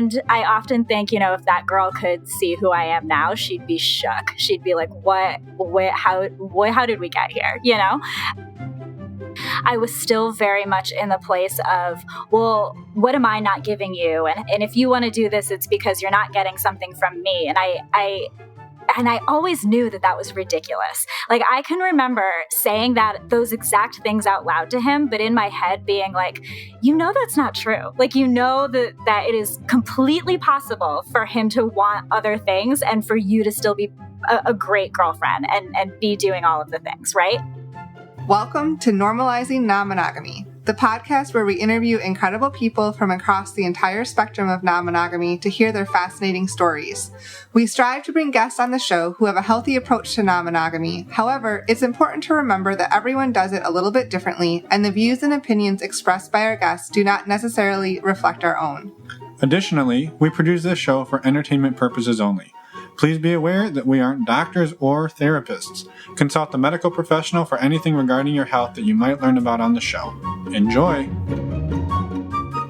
And I often think, if that girl could see who I am now, she'd be shook. She'd be like, how did we get here? I was still very much in the place of, well, what am I not giving you? And if you want to do this, it's because you're not getting something from me. And I always knew that was ridiculous. Like, I can remember saying those exact things out loud to him, but in my head being like, that's not true. Like, that it is completely possible for him to want other things and for you to still be a great girlfriend and be doing all of the things, right? Welcome to Normalizing Non-Monogamy, the podcast where we interview incredible people from across the entire spectrum of non-monogamy to hear their fascinating stories. We strive to bring guests on the show who have a healthy approach to non-monogamy. However, it's important to remember that everyone does it a little bit differently, and the views and opinions expressed by our guests do not necessarily reflect our own. Additionally, we produce this show for entertainment purposes only. Please be aware that we aren't doctors or therapists. Consult a medical professional for anything regarding your health that you might learn about on the show. Enjoy!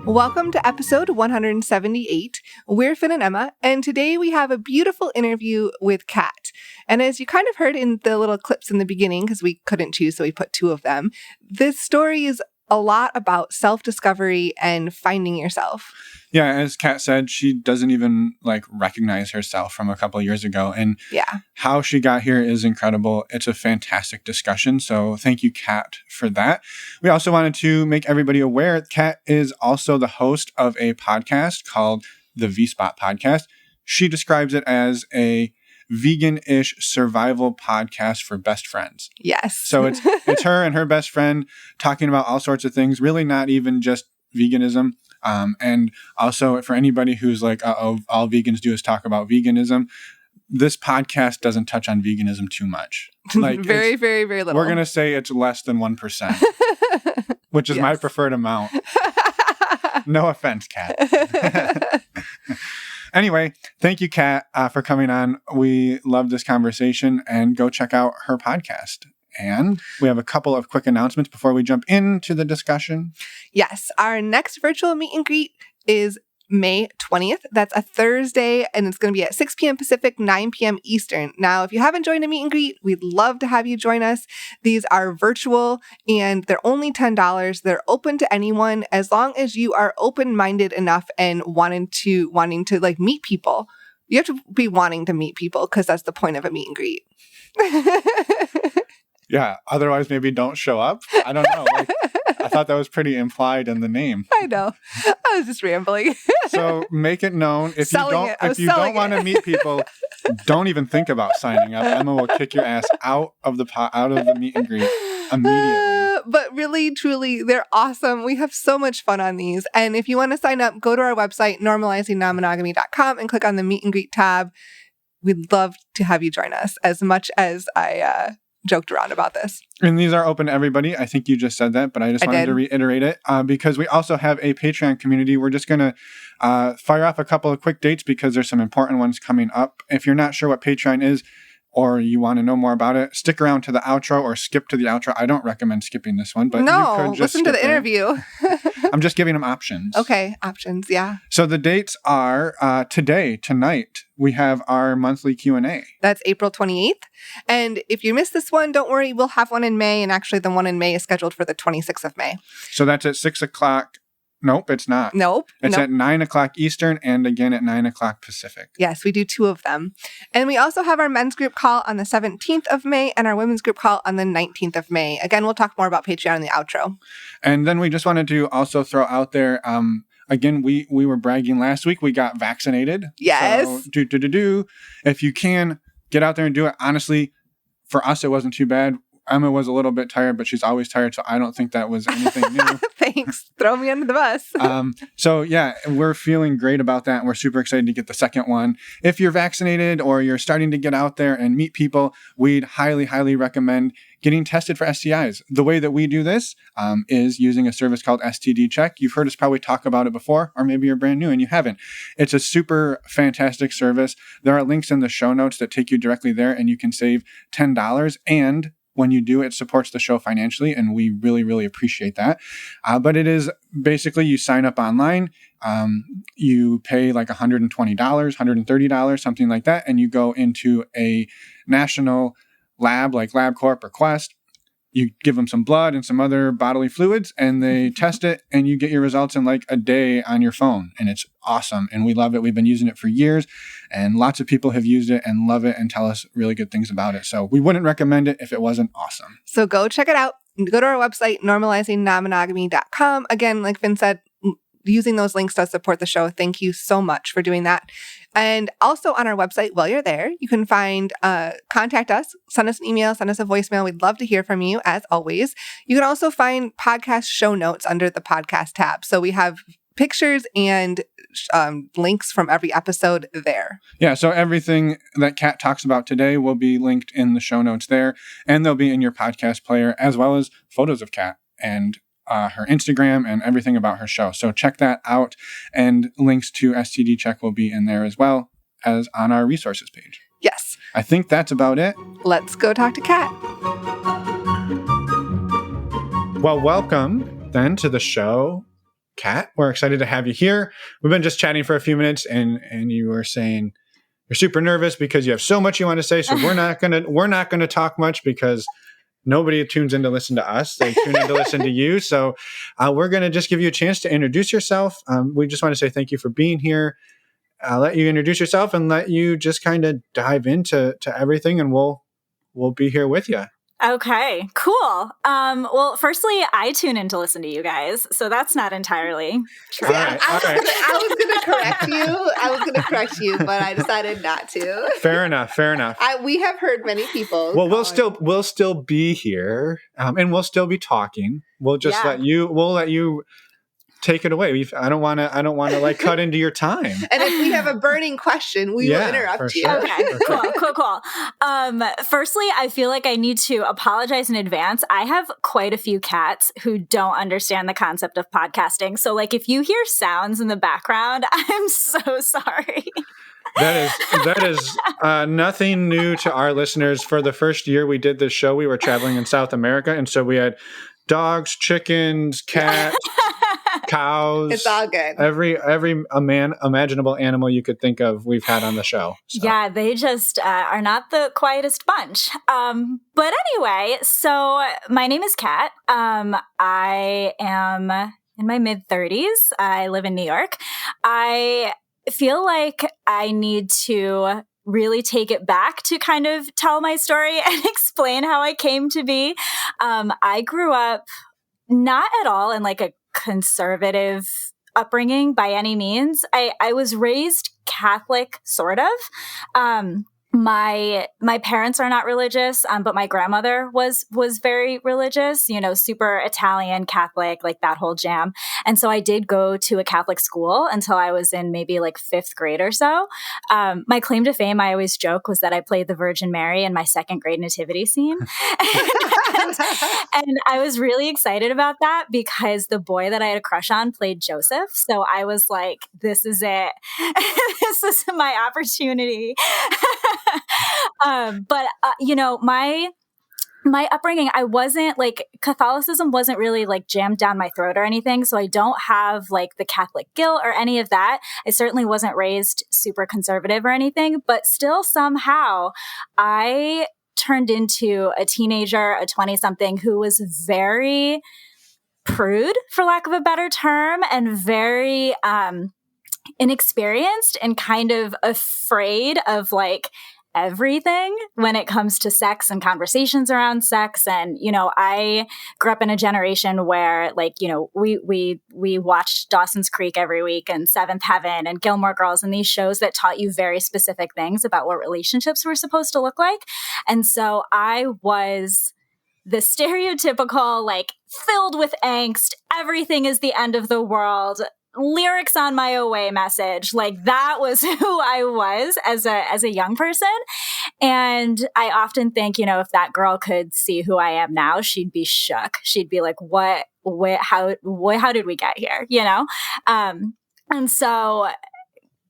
Welcome to episode 178. We're Finn and Emma, and today we have a beautiful interview with Katt. And as you kind of heard in the little clips in the beginning, because we couldn't choose, so we put two of them, this story is a lot about self-discovery and finding yourself. Yeah, as Katt said, she doesn't even recognize herself from a couple of years ago. And how she got here is incredible. It's a fantastic discussion. So thank you, Katt, for that. We also wanted to make everybody aware Katt is also the host of a podcast called the V-Spot Podcast. She describes it as a vegan-ish survival podcast for best friends. Yes. So it's her and her best friend talking about all sorts of things, really not even just veganism. And also for anybody who's like, all vegans do is talk about veganism, this podcast doesn't touch on veganism too much. Very, very, very little. We're going to say it's less than 1%, which is my preferred amount. No offense, Katt. Anyway, thank you, Katt, for coming on. We love this conversation, and go check out her podcast. And we have a couple of quick announcements before we jump into the discussion. Yes, our next virtual meet and greet is May 20th. That's a Thursday, and it's going to be at 6 p.m. Pacific, 9 p.m. Eastern. Now, if you haven't joined a meet and greet, we'd love to have you join us. These are virtual, and they're only $10. They're open to anyone as long as you are open-minded enough and wanting to meet people. You have to be wanting to meet people because that's the point of a meet and greet. Yeah, otherwise maybe don't show up. I don't know. I thought that was pretty implied in the name. I know. I was just rambling. So make it known. If you don't want to meet people, don't even think about signing up. Emma will kick your ass out of the meet and greet immediately. But really, truly, they're awesome. We have so much fun on these. And if you want to sign up, go to our website, normalizingnonmonogamy.com, and click on the meet and greet tab. We'd love to have you join us, as much as I joked around about this. And these are open to everybody. I think you just said that, but I just wanted to reiterate it because we also have a Patreon community. We're just going to fire off a couple of quick dates because there's some important ones coming up. If you're not sure what Patreon is or you want to know more about it, stick around to the outro or skip to the outro. I don't recommend skipping this one, but you could just listen to the interview. I'm just giving them options. Okay, options, yeah. So the dates are tonight, we have our monthly Q&A. That's April 28th. And if you missed this one, don't worry, we'll have one in May. And actually the one in May is scheduled for the 26th of May. So that's at 6 o'clock. Nope, it's not. It's at 9 o'clock Eastern and again at 9 o'clock Pacific. Yes, we do two of them. And we also have our men's group call on the 17th of May and our women's group call on the 19th of May. Again, we'll talk more about Patreon in the outro. And then we just wanted to also throw out there, again, we were bragging last week. We got vaccinated. Yes. So if you can, get out there and do it. Honestly, for us, it wasn't too bad. Emma was a little bit tired, but she's always tired, so I don't think that was anything new. Thanks. Throw me under the bus. So yeah, we're feeling great about that. We're super excited to get the second one. If you're vaccinated or you're starting to get out there and meet people, we'd highly, highly recommend getting tested for STIs. The way that we do this is using a service called STD Check. You've heard us probably talk about it before, or maybe you're brand new and you haven't. It's a super fantastic service. There are links in the show notes that take you directly there, and you can save $10. And when you do, it supports the show financially, and we really, really appreciate that. But it is basically you sign up online, you pay like $120, $130, something like that, and you go into a national lab like LabCorp or Quest. You give them some blood and some other bodily fluids, and they test it, and you get your results in like a day on your phone. And it's awesome. And we love it. We've been using it for years, and lots of people have used it and love it and tell us really good things about it. So we wouldn't recommend it if it wasn't awesome. So go check it out. Go to our website, normalizingnonmonogamy.com. Again, like Finn said, using those links does support the show. Thank you so much for doing that. And also on our website, while you're there, you can find, contact us, send us an email, send us a voicemail. We'd love to hear from you, as always. You can also find podcast show notes under the podcast tab. So we have pictures and links from every episode there. Yeah, so everything that Katt talks about today will be linked in the show notes there, and they'll be in your podcast player, as well as photos of Katt and her Instagram and everything about her show. So check that out, and links to STD Check will be in there as well as on our resources page. Yes. I think that's about it. Let's go talk to Katt. Well, welcome then to the show, Katt. We're excited to have you here. We've been just chatting for a few minutes, and you were saying you're super nervous because you have so much you want to say. So we're not gonna talk much because nobody tunes in to listen to us. They tune in to listen to you. So we're going to just give you a chance to introduce yourself. We just want to say thank you for being here. I'll let you introduce yourself and let you just kind of dive into everything, and we'll be here with you. Okay, cool. Well, firstly, I tune in to listen to you guys, so that's not entirely true. I was going to correct you. I was going to correct you, but I decided not to. Fair enough. We have heard many people. Well, we'll still be here, and we'll still be talking. We'll just let you take it away. I don't want to like cut into your time. And if we have a burning question, we will interrupt you. Sure. Okay, cool. Firstly, I feel like I need to apologize in advance. I have quite a few cats who don't understand the concept of podcasting. So like if you hear sounds in the background, I'm so sorry. That is nothing new to our listeners. For the first year we did this show, we were traveling in South America, and so we had dogs, chickens, cats, cows. It's all good. Every imaginable animal you could think of, we've had on the show. So. Yeah, they just are not the quietest bunch. But anyway, so my name is Katt. I am in my mid-30s. I live in New York. I feel like I need to really take it back to kind of tell my story and explain how I came to be. I grew up not at all in like a conservative upbringing by any means. I was raised Catholic, sort of. My parents are not religious, but my grandmother was very religious, super Italian Catholic, like that whole jam. And so I did go to a Catholic school until I was in maybe like 5th grade or so. My claim to fame, I always joke, was that I played the Virgin Mary in my 2nd grade nativity scene. And I was really excited about that because the boy that I had a crush on played Joseph. So I was like, this is it. This is my opportunity. But my upbringing, I wasn't like, Catholicism wasn't really like jammed down my throat or anything. So I don't have like the Catholic guilt or any of that. I certainly wasn't raised super conservative or anything, but still somehow I turned into a teenager, a 20-something who was very prude, for lack of a better term, and very inexperienced and kind of afraid of like everything when it comes to sex and conversations around sex. And, I grew up in a generation where like, we watched Dawson's Creek every week and Seventh Heaven and Gilmore Girls and these shows that taught you very specific things about what relationships were supposed to look like. And so I was the stereotypical, like filled with angst, everything is the end of the world, lyrics on my away message. Like that was who I was as a young person. And I often think, if that girl could see who I am now, she'd be shook. She'd be like, how did we get here? And so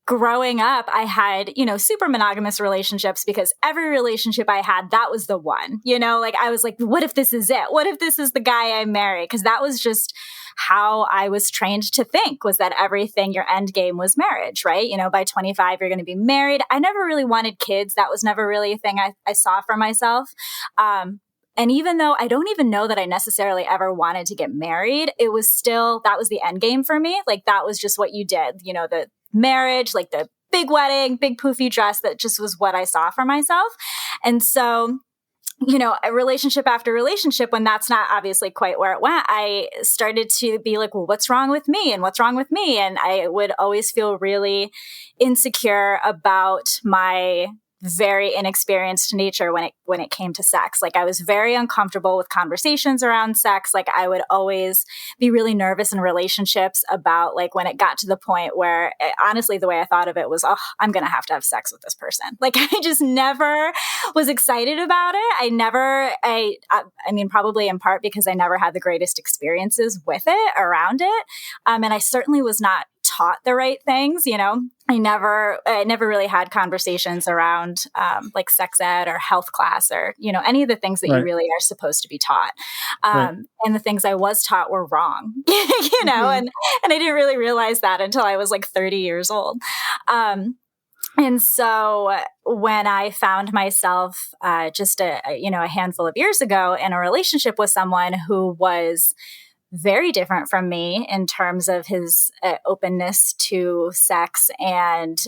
growing up, I had, super monogamous relationships because every relationship I had, that was the one, like I was like, what if this is it? What if this is the guy I marry? Because that was just how I was trained to think, was that everything, your end game was marriage, right? By 25, you're going to be married. I never really wanted kids. That was never really a thing I saw for myself. And even though I don't even know that I necessarily ever wanted to get married, it was still, that was the end game for me. Like that was just what you did, the marriage, like the big wedding, big poofy dress, that just was what I saw for myself. And so, a relationship after relationship, when that's not obviously quite where it went, I started to be like, well, what's wrong with me? And what's wrong with me? And I would always feel really insecure about my very inexperienced nature when it came to sex. Like I was very uncomfortable with conversations around sex. Like I would always be really nervous in relationships about like when it got to the point where honestly, the way I thought of it was, oh, I'm going to have sex with this person. Like I just never was excited about it. I mean, probably in part because I never had the greatest experiences with it, around it. And I certainly was not taught the right things, I never really had conversations around like sex ed or health class or, any of the things that you really are supposed to be taught. And the things I was taught were wrong, and I didn't really realize that until I was like 30 years old. And so when I found myself just a handful of years ago in a relationship with someone who was very different from me in terms of his openness to sex and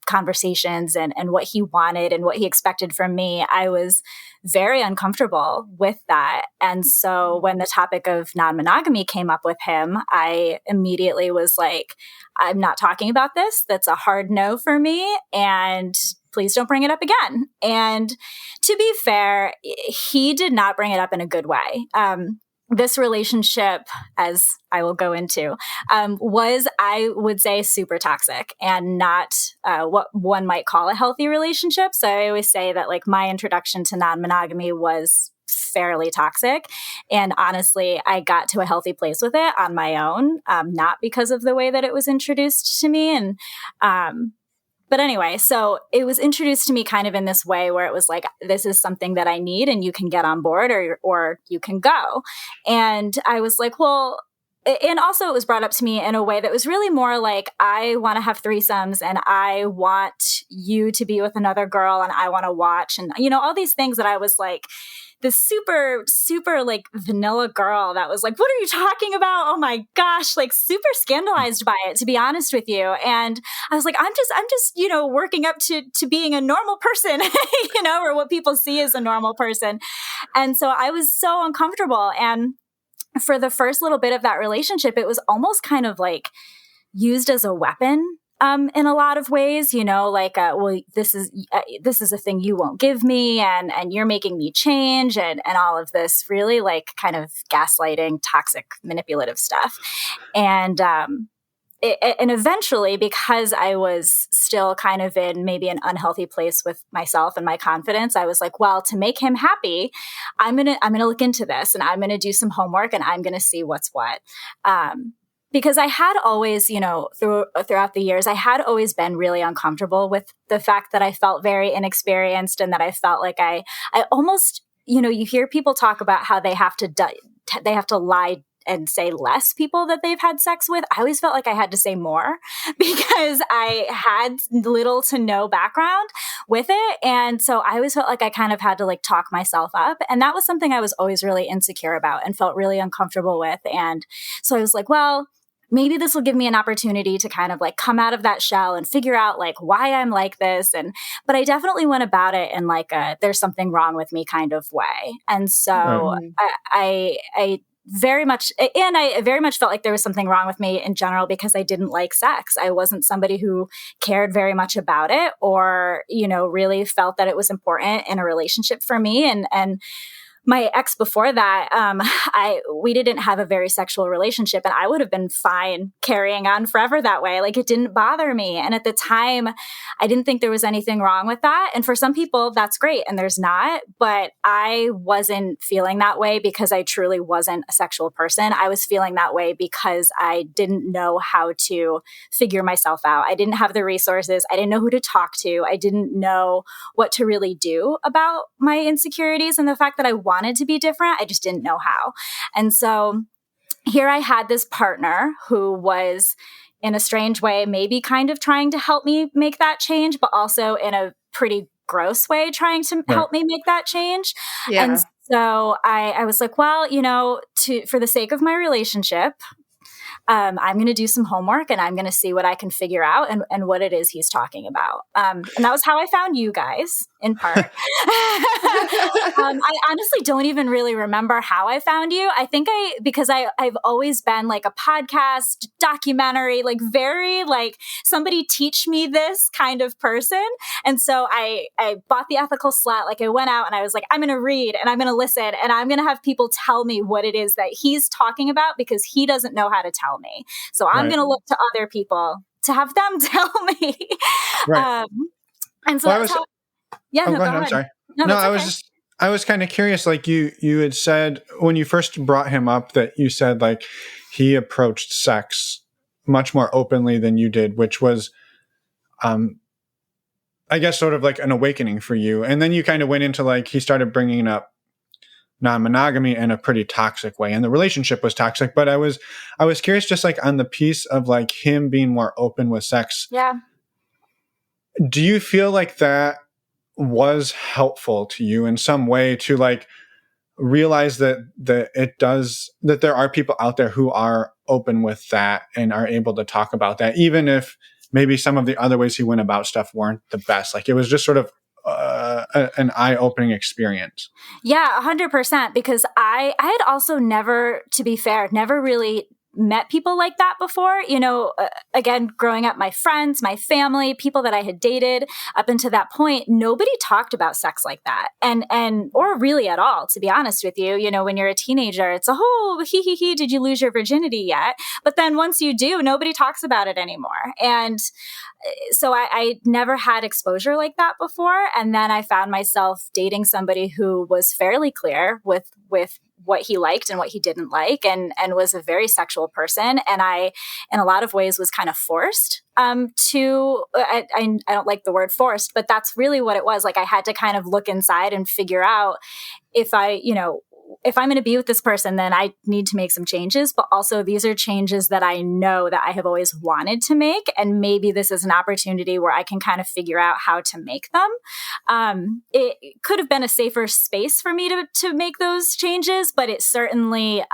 conversations and what he wanted and what he expected from me, I was very uncomfortable with that. And so when the topic of non-monogamy came up with him, I immediately was like, I'm not talking about this. That's a hard no for me. And please don't bring it up again. And to be fair, he did not bring it up in a good way. This relationship, as I will go into, was, I would say, super toxic and not what one might call a healthy relationship. So I always say that like my introduction to non-monogamy was fairly toxic. And honestly, I got to a healthy place with it on my own, not because of the way that it was introduced to me. And but anyway, so it was introduced to me kind of in this way where it was like, this is something that I need and you can get on board or you can go. And I was like, well, and also it was brought up to me in a way that was really more like, I want to have threesomes and I want you to be with another girl and I want to watch and, all these things that I was like, this super, super like vanilla girl that was like, what are you talking about? Oh my gosh, like super scandalized by it, to be honest with you. And I was like, I'm just, working up to being a normal person, or what people see as a normal person. And so I was so uncomfortable. And for the first little bit of that relationship, it was almost kind of like used as a weapon. In a lot of ways, like, well, this is a thing you won't give me and you're making me change and all of this really like kind of gaslighting, toxic, manipulative stuff. And eventually, because I was still kind of in maybe an unhealthy place with myself and my confidence, I was like, well, to make him happy, I'm going to look into this and I'm going to do some homework and I'm going to see what's what. Because I had always, throughout the years, I had always been really uncomfortable with the fact that I felt very inexperienced and that I felt like I almost, you hear people talk about how they have to lie and say less people that they've had sex with. I always felt like I had to say more because I had little to no background with it. And so I always felt like I kind of had to like talk myself up. And that was something I was always really insecure about and felt really uncomfortable with. And so I was like, well, maybe this will give me an opportunity to kind of like come out of that shell and figure out like why I'm like this. But I definitely went about it in like there's something wrong with me kind of way. And so I very much felt like there was something wrong with me in general because I didn't like sex. I wasn't somebody who cared very much about it or, really felt that it was important in a relationship for me. And my ex before that, we didn't have a very sexual relationship, and I would have been fine carrying on forever that way. Like, it didn't bother me. And at the time, I didn't think there was anything wrong with that. And for some people, that's great, and there's not. But I wasn't feeling that way because I truly wasn't a sexual person. I was feeling that way because I didn't know how to figure myself out. I didn't have the resources. I didn't know who to talk to. I didn't know what to really do about my insecurities and the fact that I wanted to be different. I just didn't know how. And so here I had this partner who was, in a strange way, maybe kind of trying to help me make that change, but also in a pretty gross way trying to help me make that change. Yeah. And so I was like, well, for the sake of my relationship, I'm going to do some homework and I'm going to see what I can figure out and what it is he's talking about. And that was how I found you guys, in part. I honestly don't even really remember how I found you. I think because I've always been like a podcast, documentary, like very like somebody teach me this kind of person. And so I bought The Ethical Slut. Like, I went out and I was like, I'm going to read and I'm going to listen and I'm going to have people tell me what it is that he's talking about because he doesn't know how to tell me. So I'm going to look to other people to have them tell me. Right. And so that's how. Yeah, go ahead. I'm sorry. No, I was kind of curious. Like you had said when you first brought him up that you said like he approached sex much more openly than you did, which was, I guess, sort of like an awakening for you. And then you kind of went into like he started bringing up non-monogamy in a pretty toxic way, and the relationship was toxic. But I was curious, just like on the piece of like him being more open with sex. Yeah. Do you feel like that was helpful to you in some way to like realize that there are people out there who are open with that and are able to talk about that, even if maybe some of the other ways he went about stuff weren't the best? Like, it was just sort of an eye-opening experience. Yeah, 100%. Because I had also never really met people like that before. Again, growing up, my friends, my family, people that I had dated up until that point, nobody talked about sex like that. Or really at all, to be honest with you. When you're a teenager, it's he, did you lose your virginity yet? But then once you do, nobody talks about it anymore. And so I never had exposure like that before. And then I found myself dating somebody who was fairly clear with what he liked and what he didn't like, and was a very sexual person. And I, in a lot of ways, was kind of forced I don't like the word forced, but that's really what it was. Like, I had to kind of look inside and figure out if if I'm going to be with this person, then I need to make some changes. But also, these are changes that I know that I have always wanted to make. And maybe this is an opportunity where I can kind of figure out how to make them. It could have been a safer space for me to make those changes, but it certainly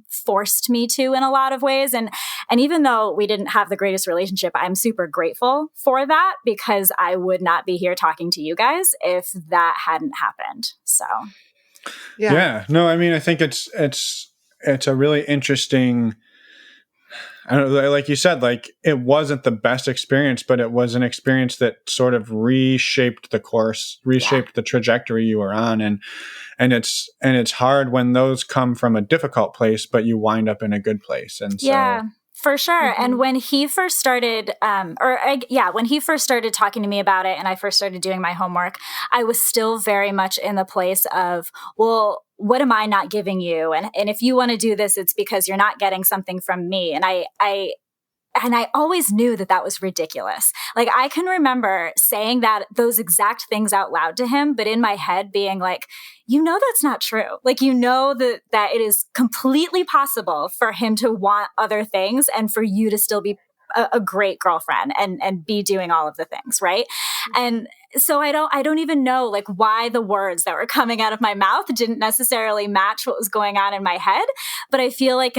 forced me to in a lot of ways. And even though we didn't have the greatest relationship, I'm super grateful for that, because I would not be here talking to you guys if that hadn't happened. So. Yeah. No, I mean, I think it's a really interesting, I don't know, like you said, like, it wasn't the best experience, but it was an experience that sort of reshaped the course, the trajectory you were on. And it's hard when those come from a difficult place, but you wind up in a good place. And so. Yeah. For sure. Mm-hmm. And when he first started, when he first started talking to me about it and I first started doing my homework, I was still very much in the place of, well, what am I not giving you? And if you want to do this, it's because you're not getting something from me. And I always knew that was ridiculous. Like, I can remember saying those exact things out loud to him, but in my head being like, that's not true. Like, that it is completely possible for him to want other things and for you to still be a great girlfriend and be doing all of the things, right? And so I don't even know like why the words that were coming out of my mouth didn't necessarily match what was going on in my head. But I feel like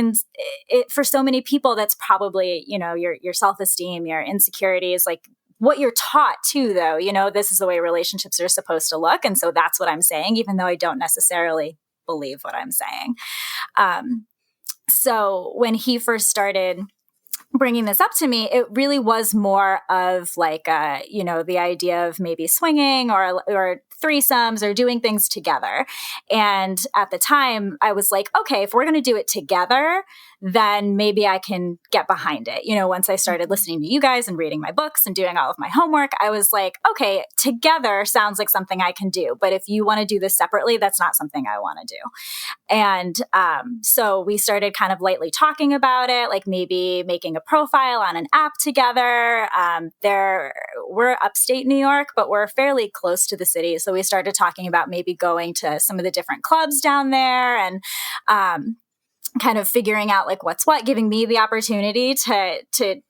for so many people, that's probably, your self-esteem, your insecurities, like what you're taught too, though. This is the way relationships are supposed to look. And so that's what I'm saying, even though I don't necessarily believe what I'm saying. So when he first started bringing this up to me, it really was more of like, the idea of maybe swinging or threesomes or doing things together. And at the time I was like, okay, if we're going to do it together, then maybe I can get behind it. Once I started listening to you guys and reading my books and doing all of my homework, I was like, okay, together sounds like something I can do. But if you want to do this separately, that's not something I want to do. And so we started kind of lightly talking about it, like maybe making a profile on an app together. We're upstate New York, but we're fairly close to the city. So we started talking about maybe going to some of the different clubs down there and kind of figuring out like what's what, giving me the opportunity to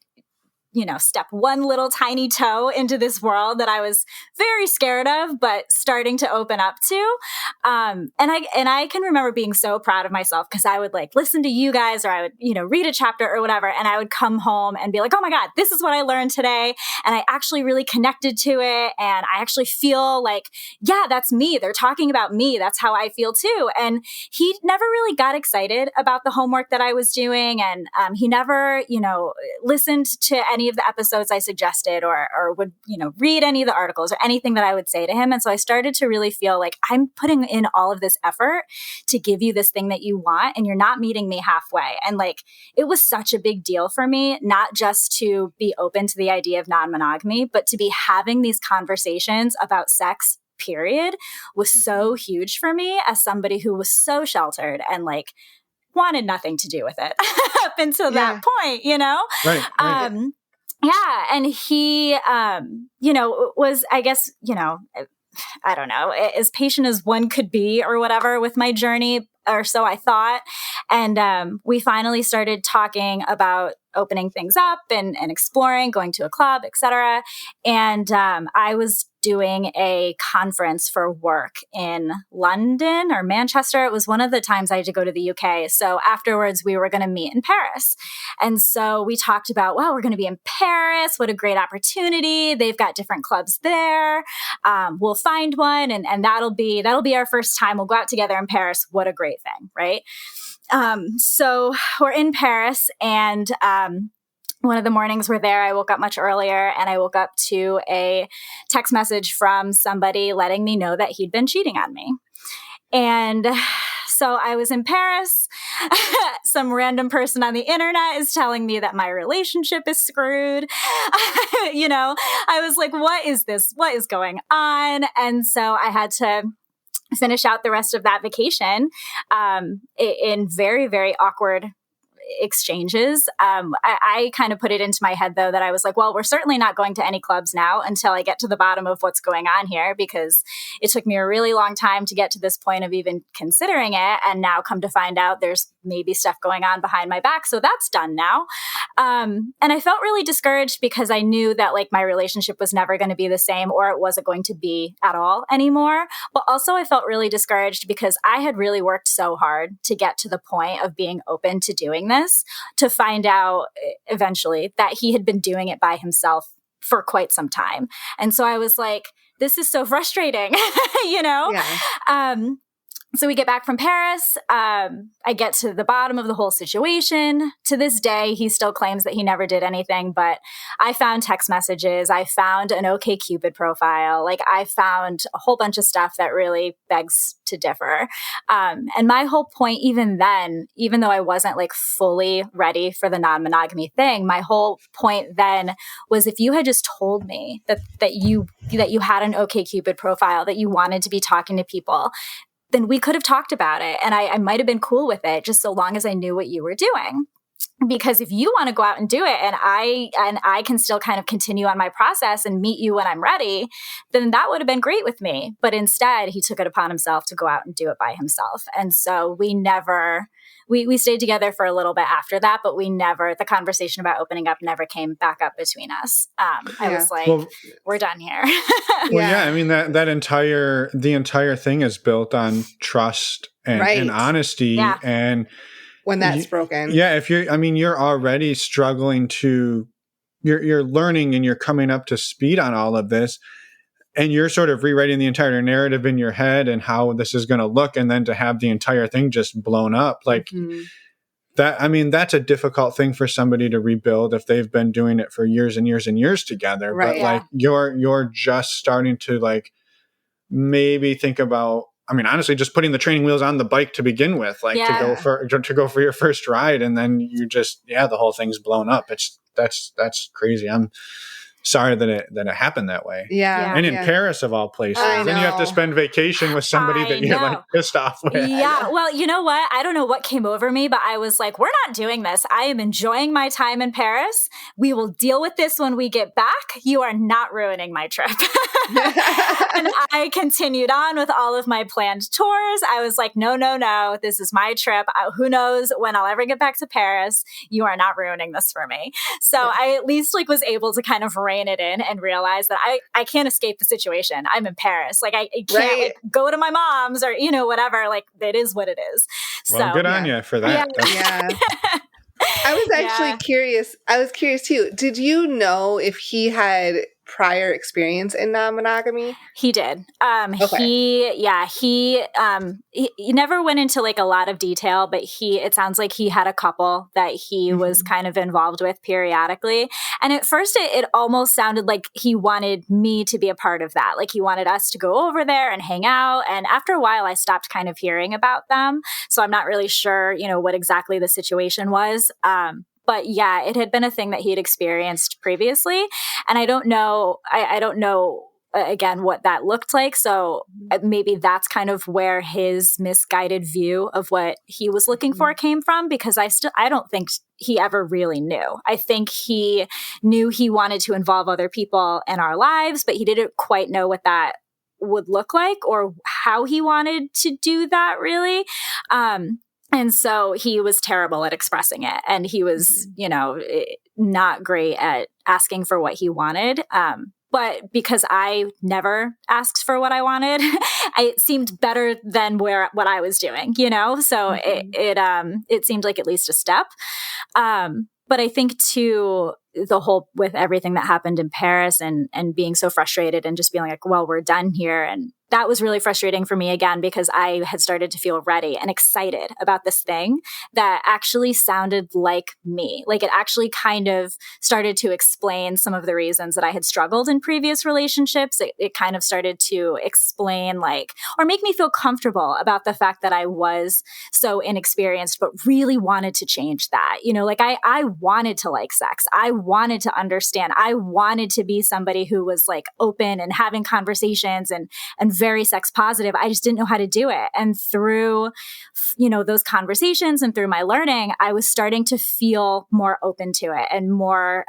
step one little tiny toe into this world that I was very scared of, but starting to open up to. And I can remember being so proud of myself because I would like listen to you guys or I would, read a chapter or whatever. And I would come home and be like, oh my God, this is what I learned today. And I actually really connected to it. And I actually feel like, yeah, that's me. They're talking about me. That's how I feel too. And he never really got excited about the homework that I was doing. And he never, listened to any of the episodes I suggested or would, read any of the articles or anything that I would say to him. And so I started to really feel like I'm putting in all of this effort to give you this thing that you want and you're not meeting me halfway. And like, it was such a big deal for me, not just to be open to the idea of non-monogamy, but to be having these conversations about sex, period, was so huge for me as somebody who was so sheltered and like wanted nothing to do with it up until that point, Right. Yeah. And he, was, I guess, I don't know, as patient as one could be or whatever with my journey, or so I thought. And we finally started talking about opening things up and exploring, going to a club, etc. And I was doing a conference for work in London or Manchester. It was one of the times I had to go to the UK. So afterwards, we were going to meet in Paris. And so we talked about, wow, we're going to be in Paris. What a great opportunity. They've got different clubs there. We'll find one and that'll be our first time. We'll go out together in Paris. What a great thing, right? So we're in Paris and one of the mornings we're there, I woke up much earlier and I woke up to a text message from somebody letting me know that he'd been cheating on me. And so I was in Paris. Some random person on the internet is telling me that my relationship is screwed. I was like, what is this? What is going on? And so I had to finish out the rest of that vacation in very, very awkward exchanges. I kind of put it into my head, though, that I was like, well, we're certainly not going to any clubs now until I get to the bottom of what's going on here, because it took me a really long time to get to this point of even considering it. And now come to find out there's maybe stuff going on behind my back. So that's done now. And I felt really discouraged because I knew that like my relationship was never going to be the same, or it wasn't going to be at all anymore. But also I felt really discouraged because I had really worked so hard to get to the point of being open to doing this, to find out eventually that he had been doing it by himself for quite some time. And so I was like, this is so frustrating, Yeah. So we get back from Paris. I get to the bottom of the whole situation. To this day, he still claims that he never did anything, but I found text messages. I found an OkCupid profile. Like I found a whole bunch of stuff that really begs to differ. And my whole point, even then, even though I wasn't like fully ready for the non-monogamy thing, my whole point then was if you had just told me that you had an OkCupid profile, that you wanted to be talking to people, then we could have talked about it. And I might have been cool with it, just so long as I knew what you were doing. Because if you want to go out and do it and I can still kind of continue on my process and meet you when I'm ready, then that would have been great with me. But instead, he took it upon himself to go out and do it by himself. And so we stayed together for a little bit after that, but the conversation about opening up never came back up between us. I was like, we're done here. I mean, the entire thing is built on trust and honesty. Yeah. And when that's broken. Yeah. You're already struggling you're learning and you're coming up to speed on all of this. And you're sort of rewriting the entire narrative in your head and how this is going to look. And then to have the entire thing just blown up like that. That's a difficult thing for somebody to rebuild if they've been doing it for years and years and years together. Right, but like you're just starting to like maybe think about, I mean, honestly, just putting the training wheels on the bike to begin with, like to go for your first ride. And then you just, the whole thing's blown up. That's crazy. I'm sorry that it happened that way. Yeah. And in Paris of all places. Then you have to spend vacation with somebody that you're like pissed off with. Yeah. Well, you know what? I don't know what came over me, but I was like, we're not doing this. I am enjoying my time in Paris. We will deal with this when we get back. You are not ruining my trip. And I continued on with all of my planned tours. I was like, no, this is my trip. Who knows when I'll ever get back to Paris? You are not ruining this for me. So I at least like was able to kind of rein it in and realize that I can't escape the situation. I'm in Paris. Like I can't like, go to my mom's or, whatever. Like it is what it is. Well, good on you for that. Yeah. I was actually curious. I was curious too. Did you know if he had prior experience in non-monogamy? He did. He never went into like a lot of detail, but it sounds like he had a couple that he was kind of involved with periodically. And at first it almost sounded like he wanted me to be a part of that. Like he wanted us to go over there and hang out. And after a while I stopped kind of hearing about them. So I'm not really sure, what exactly the situation was. But yeah, it had been a thing that he had experienced previously. And I don't know, again, what that looked like. So maybe that's kind of where his misguided view of what he was looking for came from, because I don't think he ever really knew. I think he knew he wanted to involve other people in our lives, but he didn't quite know what that would look like or how he wanted to do that really. And so he was terrible at expressing it. And he was, not great at asking for what he wanted. But because I never asked for what I wanted, it seemed better than what I was doing, So it seemed like at least a step. But I think too, the whole with everything that happened in Paris and being so frustrated and just feeling like, well, we're done here. And that was really frustrating for me again, because I had started to feel ready and excited about this thing that actually sounded like me. Like it actually kind of started to explain some of the reasons that I had struggled in previous relationships. It kind of started to explain or make me feel comfortable about the fact that I was so inexperienced, but really wanted to change that. I wanted to like sex. I wanted to understand. I wanted to be somebody who was like open and having conversations and very sex positive. I just didn't know how to do it. And through, those conversations and through my learning, I was starting to feel more open to it and more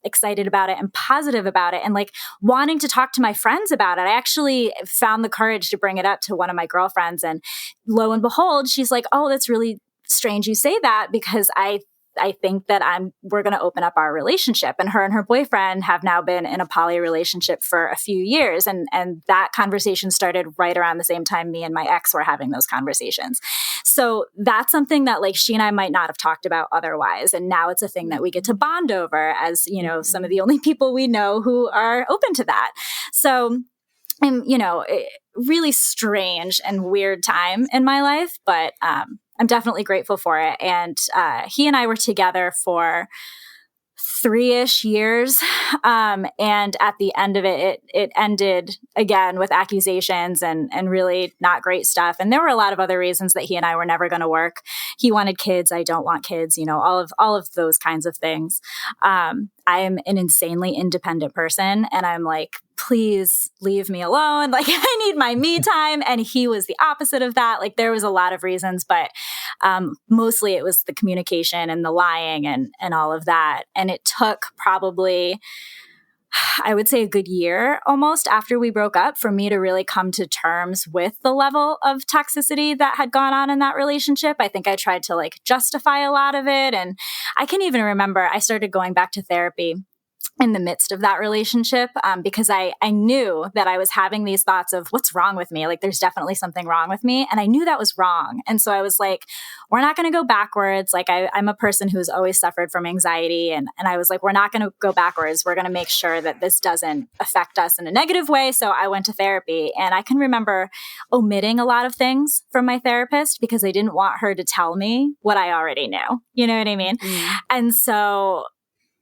excited about it and positive about it and like wanting to talk to my friends about it. I actually found the courage to bring it up to one of my girlfriends, and lo and behold, she's like, "Oh, that's really strange you say that, because I think that we're going to open up our relationship." And her boyfriend have now been in a poly relationship for a few years. And that conversation started right around the same time me and my ex were having those conversations. So that's something that like she and I might not have talked about otherwise. And now it's a thing that we get to bond over as, some of the only people we know who are open to that. So, really strange and weird time in my life, but, I'm definitely grateful for it. And he and I were together for 3-ish years. And at the end of it ended again with accusations and really not great stuff. And there were a lot of other reasons that he and I were never going to work. He wanted kids. I don't want kids, all of those kinds of things. I am an insanely independent person, and I'm like, please leave me alone. Like I need my me time. And he was the opposite of that. Like there was a lot of reasons, but mostly it was the communication and the lying and all of that. And it took probably, I would say, a good year almost after we broke up for me to really come to terms with the level of toxicity that had gone on in that relationship. I think I tried to like justify a lot of it. And I can even remember I started going back to therapy in the midst of that relationship, because I knew that I was having these thoughts of what's wrong with me? Like there's definitely something wrong with me. And I knew that was wrong. And so I was like, we're not going to go backwards. Like I'm a person who's always suffered from anxiety. And I was like, we're not going to go backwards. We're going to make sure that this doesn't affect us in a negative way. So I went to therapy, and I can remember omitting a lot of things from my therapist because I didn't want her to tell me what I already knew. You know what I mean? Mm. And so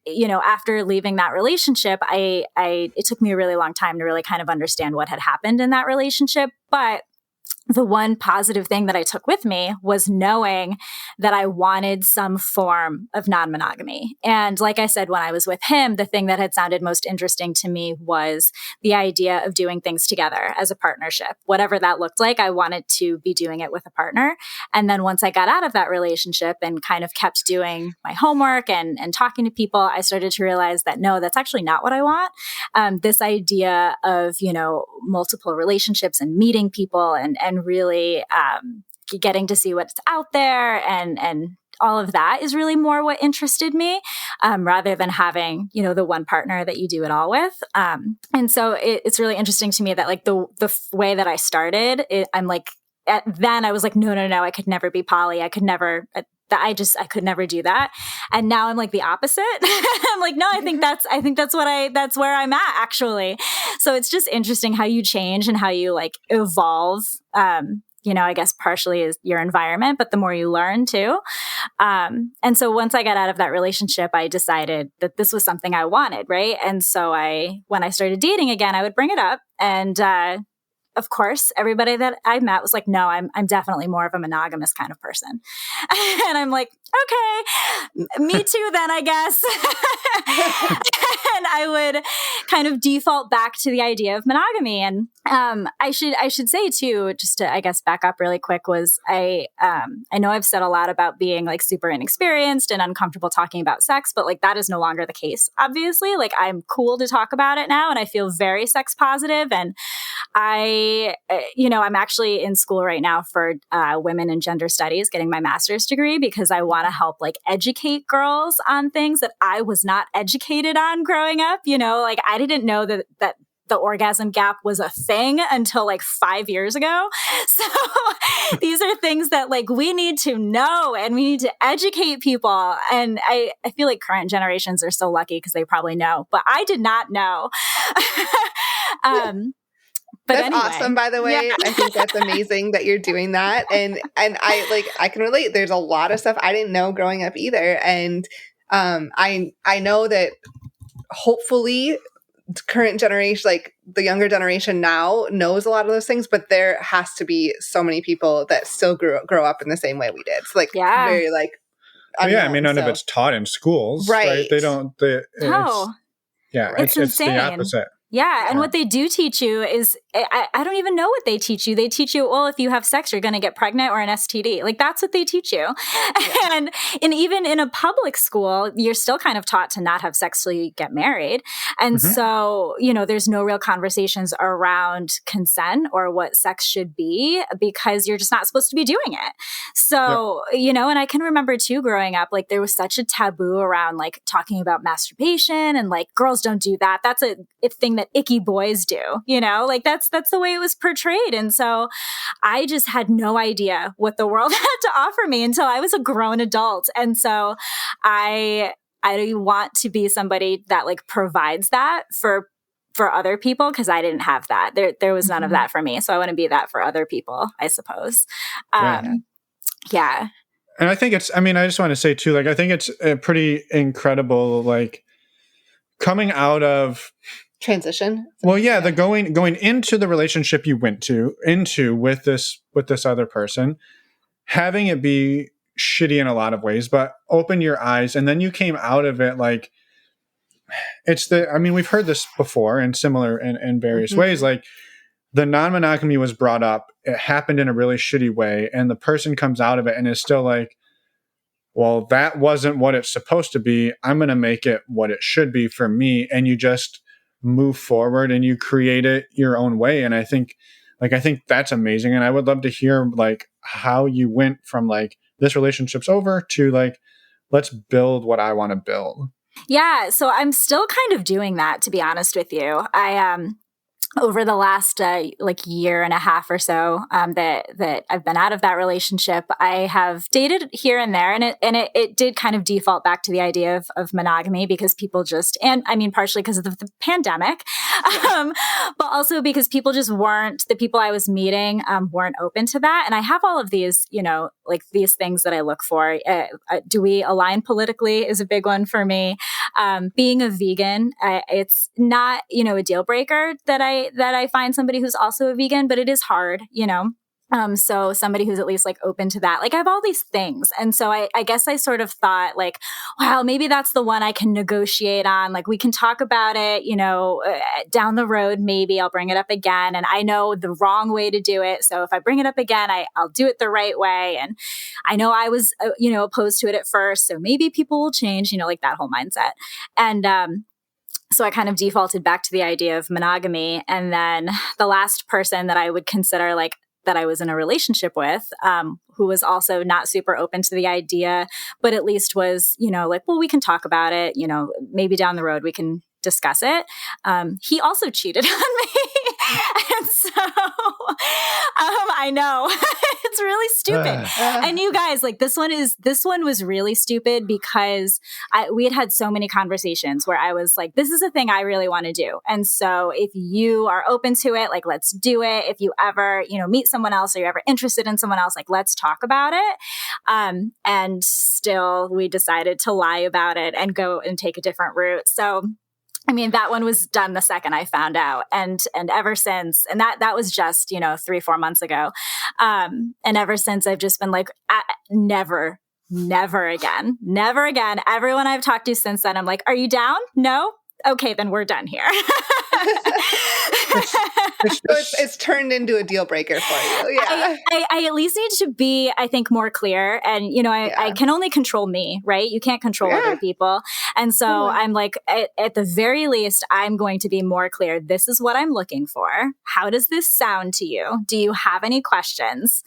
after leaving that relationship, it took me a really long time to really kind of understand what had happened in that relationship. But the one positive thing that I took with me was knowing that I wanted some form of non-monogamy. And like I said, when I was with him, the thing that had sounded most interesting to me was the idea of doing things together as a partnership. Whatever that looked like, I wanted to be doing it with a partner. And then once I got out of that relationship and kind of kept doing my homework and talking to people, I started to realize that no, that's actually not what I want. This idea of, multiple relationships and meeting people and really getting to see what's out there and all of that is really more what interested me, rather than having, the one partner that you do it all with. And so it's really interesting to me that like the way that I started, I'm like, then I was like, no, I could never be poly. I could never, I could never do that. And now I'm like the opposite. I'm like, no, I think that's where I'm at actually. So it's just interesting how you change and how you like evolve. I guess partially is your environment, but the more you learn too. And so once I got out of that relationship, I decided that this was something I wanted. Right. And so when I started dating again, I would bring it up and, of course, everybody that I met was like, no, I'm definitely more of a monogamous kind of person. And I'm like, okay, me too then, I guess. And I would kind of default back to the idea of monogamy. And I should say too, just to, I guess, back up really quick, was I know I've said a lot about being like super inexperienced and uncomfortable talking about sex, but like that is no longer the case, obviously. Like I'm cool to talk about it now and I feel very sex positive. And I'm actually in school right now for women and gender studies, getting my master's degree because I want to help like educate girls on things that I was not educated on growing up. Like I didn't know that the orgasm gap was a thing until like 5 years ago. So these are things that like we need to know and we need to educate people. And I feel like current generations are so lucky because they probably know, but I did not know. But that's anyway. awesome, by the way. Yeah. I think that's amazing that you're doing that. And I can relate. There's a lot of stuff I didn't know growing up either. And I know that hopefully current generation, like the younger generation now, knows a lot of those things, but there has to be so many people that still grow up in the same way we did. It's like very like unknown, yeah, I mean, none of it's taught in schools, right? They don't. It's insane. The opposite. Yeah. And what they do teach you is, I don't even know what they teach you. They teach you, well, if you have sex, you're going to get pregnant or an STD. Like that's what they teach you. Yeah. And even in a public school, you're still kind of taught to not have sex till you get married. And so, there's no real conversations around consent or what sex should be because you're just not supposed to be doing it. So, and I can remember too, growing up, like there was such a taboo around like talking about masturbation and like girls don't do that. That's a thing that icky boys do, like that's the way it was portrayed. And so I just had no idea what the world had to offer me until I was a grown adult. And so I want to be somebody that like provides that for other people because I didn't have that. There was none of that for me. So I want to be that for other people, I suppose. Yeah. And I think I just want to say too, like, I think it's a pretty incredible, like coming out of transition. Well, yeah, the going into the relationship you went into with this other person, having it be shitty in a lot of ways, but open your eyes, and then you came out of it like we've heard this before in similar in various ways. Like the non-monogamy was brought up, it happened in a really shitty way, and the person comes out of it and is still like, well, that wasn't what it's supposed to be. I'm going to make it what it should be for me, and you just move forward and you create it your own way. And I think that's amazing. And I would love to hear like how you went from like this relationship's over to like, let's build what I want to build. Yeah. So I'm still kind of doing that, to be honest with you. Over the last like year and a half or so that I've been out of that relationship, I have dated here and there, and it did kind of default back to the idea of monogamy because people just, and I mean partially because of the pandemic, but also because people just weren't, the people I was meeting weren't open to that. And I have all of these, like these things that I look for. Do we align politically is a big one for me. Being a vegan, it's not, a deal breaker that I find somebody who's also a vegan, but it is hard, so somebody who's at least like open to that, like I have all these things. And so I guess I sort of thought like, wow, maybe that's the one I can negotiate on. Like we can talk about it, down the road, maybe I'll bring it up again. And I know the wrong way to do it. So if I bring it up again, I'll do it the right way. And I know I was, opposed to it at first. So maybe people will change, like that whole mindset. And, so I kind of defaulted back to the idea of monogamy. And then the last person that I would consider like that I was in a relationship with, who was also not super open to the idea, but at least was, like, well, we can talk about it, maybe down the road we can discuss it. He also cheated on me. And so, I know it's really stupid. And you guys, like this one was really stupid because we had so many conversations where I was like, this is a thing I really want to do. And so if you are open to it, like, let's do it. If you ever, meet someone else or you're ever interested in someone else, like, let's talk about it. And still we decided to lie about it and go and take a different route. So I mean, that one was done the second I found out. And ever since, and that was just, 3-4 months ago. And ever since I've just been like, never again. Everyone I've talked to since then, I'm like, are you down? No? Okay, then we're done here. It's turned into a deal breaker for you. Yeah. I at least need to be, I think, more clear. And, I can only control me, right? You can't control other people. And so I'm like, at the very least, I'm going to be more clear. This is what I'm looking for. How does this sound to you? Do you have any questions?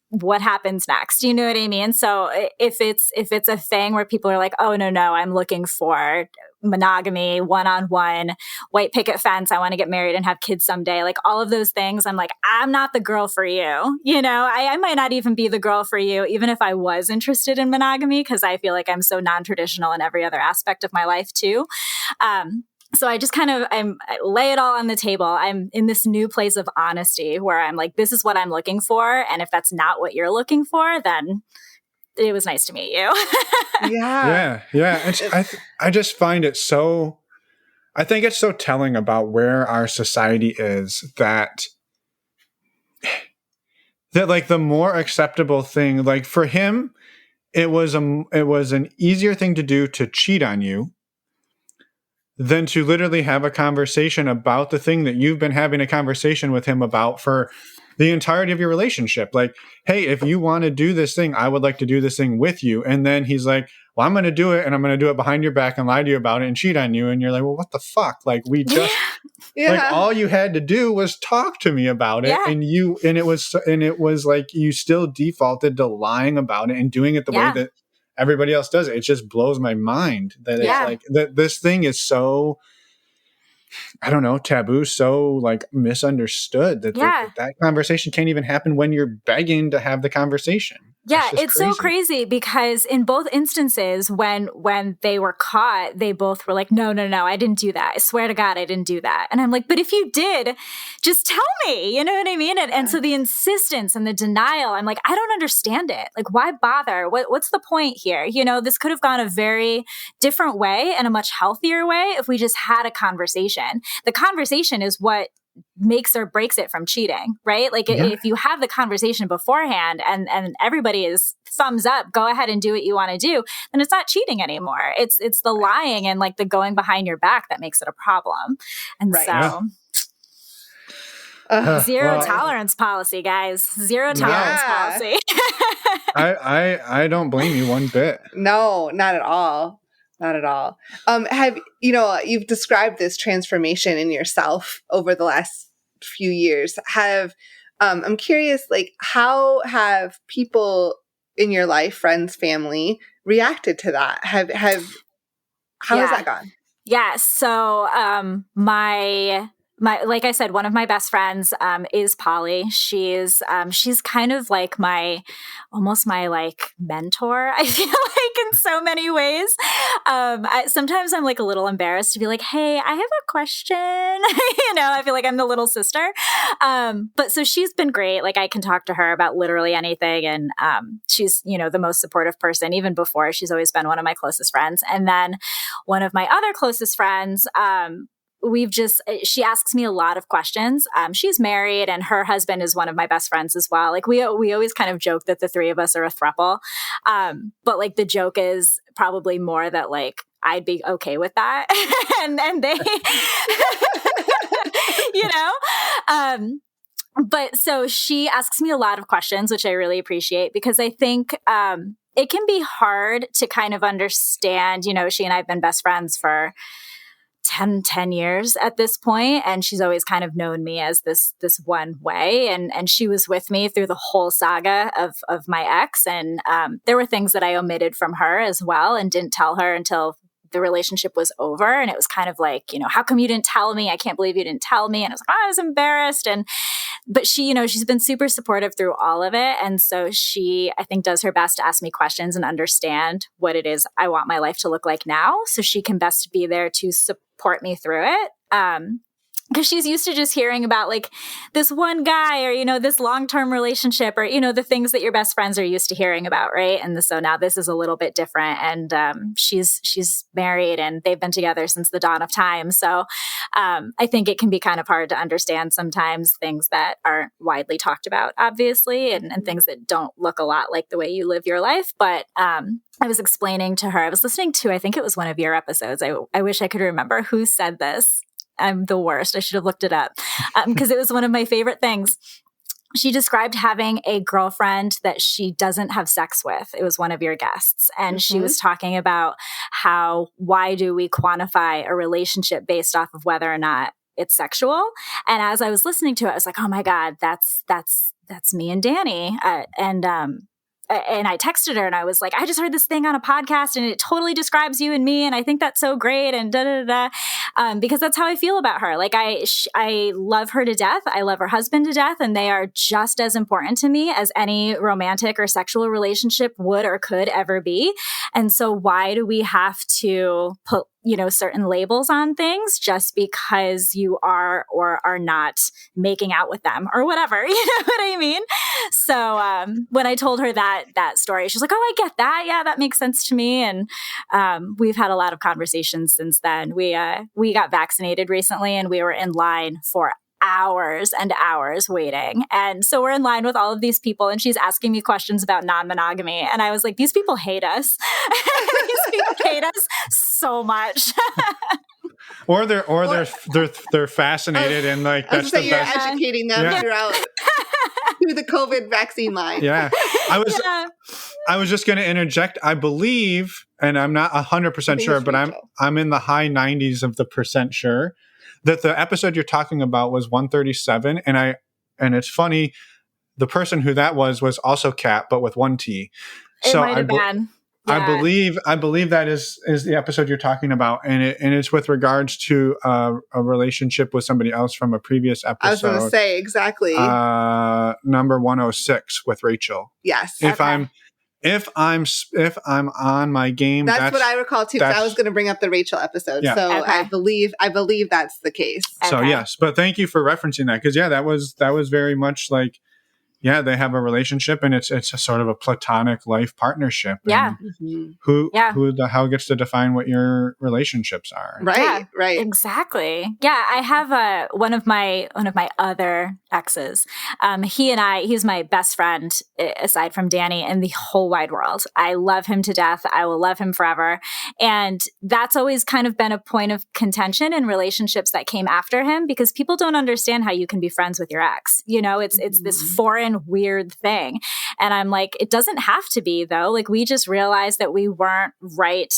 What happens next? You know what I mean? So if it's a thing where people are like, oh, no, I'm looking for monogamy, one-on-one, white picket fence, I want to get married and have kids someday, like all of those things, I'm like, I'm not the girl for you. I might not even be the girl for you, even if I was interested in monogamy, because I feel like I'm so non-traditional in every other aspect of my life too. So I just kind of, I lay it all on the table. I'm in this new place of honesty where I'm like, this is what I'm looking for. And if that's not what you're looking for, then it was nice to meet you. Yeah. I just find it so, I think it's so telling about where our society is that like the more acceptable thing, like for him, it was an easier thing to do to cheat on you than to literally have a conversation about the thing that you've been having a conversation with him about for the entirety of your relationship. Like, hey, if you want to do this thing, I would like to do this thing with you. And then he's like, well, I'm going to do it, and I'm going to do it behind your back and lie to you about it and cheat on you. And you're like, well, what the fuck? Like, we just, like, all you had to do was talk to me about it. And it was like, you still defaulted to lying about it and doing it the way that everybody else does it. It just blows my mind that it's like that this thing is so, I don't know, taboo, so like misunderstood that that conversation can't even happen when you're begging to have the conversation. Yeah, it's so crazy because in both instances, when they were caught, they both were like, no, I didn't do that. I swear to God, I didn't do that. And I'm like, but if you did, just tell me, you know what I mean? And so the insistence and the denial, I'm like, I don't understand it. Like, why bother? What's the point here? This could have gone a very different way and a much healthier way if we just had a conversation. The conversation is what makes or breaks it from cheating, right? Like if you have the conversation beforehand and everybody is thumbs up, go ahead and do what you want to do, then it's not cheating anymore. It's the lying and like the going behind your back that makes it a problem. And zero tolerance policy, guys. Zero tolerance policy. I don't blame you one bit. No, not at all. Not at all. You've described this transformation in yourself over the last few years. I'm curious, like, how have people in your life, friends, family, reacted to that? How has that gone? Yeah. So, my like I said, one of my best friends is Polly. She's kind of like almost my like mentor. I feel like in so many ways. Sometimes I'm like a little embarrassed to be like, "Hey, I have a question." I feel like I'm the little sister. But so she's been great. Like I can talk to her about literally anything, and she's the most supportive person. Even before, she's always been one of my closest friends. And then one of my other closest friends. She asks me a lot of questions. She's married and her husband is one of my best friends as well. Like we always kind of joke that the three of us are a throuple. But like the joke is probably more that like I'd be okay with that. and they, but so she asks me a lot of questions, which I really appreciate because I think, it can be hard to kind of understand, she and I have been best friends for 10 years at this point, and she's always kind of known me as this one way, and she was with me through the whole saga of my ex, and there were things that I omitted from her as well and didn't tell her until the relationship was over. And it was kind of like, how come you didn't tell me? I can't believe you didn't tell me. And I was like, I was embarrassed. But she, she's been super supportive through all of it. And so she, I think, does her best to ask me questions and understand what it is I want my life to look like now. So she can best be there to support me through it. Because she's used to just hearing about like this one guy or, this long-term relationship or, the things that your best friends are used to hearing about. Right. And so now this is a little bit different. And she's married and they've been together since the dawn of time. So I think it can be kind of hard to understand sometimes things that aren't widely talked about, obviously, and things that don't look a lot like the way you live your life. But I was explaining to her, I was listening to, I think it was one of your episodes. I wish I could remember who said this. I'm the worst. I should have looked it up because it was one of my favorite things. She described having a girlfriend that she doesn't have sex with. It was one of your guests. And she was talking about why do we quantify a relationship based off of whether or not it's sexual? And as I was listening to it, I was like, oh my God, that's me and Danny. And I texted her and I was like, I just heard this thing on a podcast and it totally describes you and me. And I think that's so great. And because that's how I feel about her. Like I love her to death. I love her husband to death. And they are just as important to me as any romantic or sexual relationship would or could ever be. And so why do we have to put, certain labels on things just because you are or are not making out with them or whatever, you know what I mean? So when I told her that story, she's like, oh, I get that. Yeah, that makes sense to me. And we've had a lot of conversations since then. We got vaccinated recently and we were in line for hours and hours waiting. And so we're in line with all of these people and she's asking me questions about non-monogamy. And I was like, these people hate us. These people hate us so much. or they're fascinated and like that's the best. You're educating them through the COVID vaccine line. Yeah. I was just going to interject. I believe, and I'm not 100% sure, but I'm in the high 90s of the percent sure that the episode you're talking about was 137. And it's funny, the person who that was also Katt, but with one T. It might have been. Yeah. I believe that is the episode you're talking about, and it's with regards to a relationship with somebody else from a previous episode. I was going to say exactly. Number 106 with Rachel. Yes. If I'm on my game, that's what I recall too. Because I was going to bring up the Rachel episode, so okay. I believe that's the case. Okay. So yes, but thank you for referencing that because that was very much like. Yeah, they have a relationship and it's a sort of a platonic life partnership. Yeah. Who the hell gets to define what your relationships are? Right. Exactly. Yeah, I have one of my other exes. He's my best friend aside from Danny in the whole wide world. I love him to death. I will love him forever. And that's always kind of been a point of contention in relationships that came after him because people don't understand how you can be friends with your ex. It's this foreign weird thing. And I'm like, it doesn't have to be though. Like we just realized that we weren't right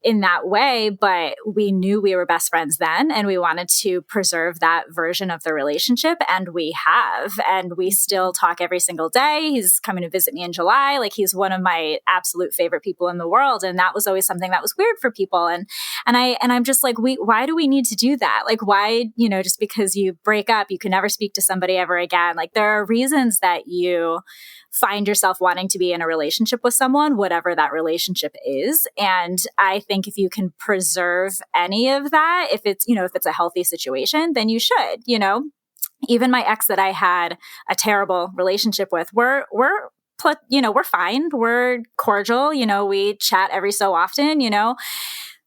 in that way, but we knew we were best friends then, and we wanted to preserve that version of the relationship, and we have, and we still talk every single day. He's coming to visit me in July. Like, he's one of my absolute favorite people in the world, and that was always something that was weird for people. And I'm just like, why do we need to do that? Like, why, just because you break up, you can never speak to somebody ever again. Like, there are reasons that you find yourself wanting to be in a relationship with someone, whatever that relationship is. And I think if you can preserve any of that, if it's a healthy situation, then you should, even my ex that I had a terrible relationship with, we're fine. We're cordial. We chat every so often,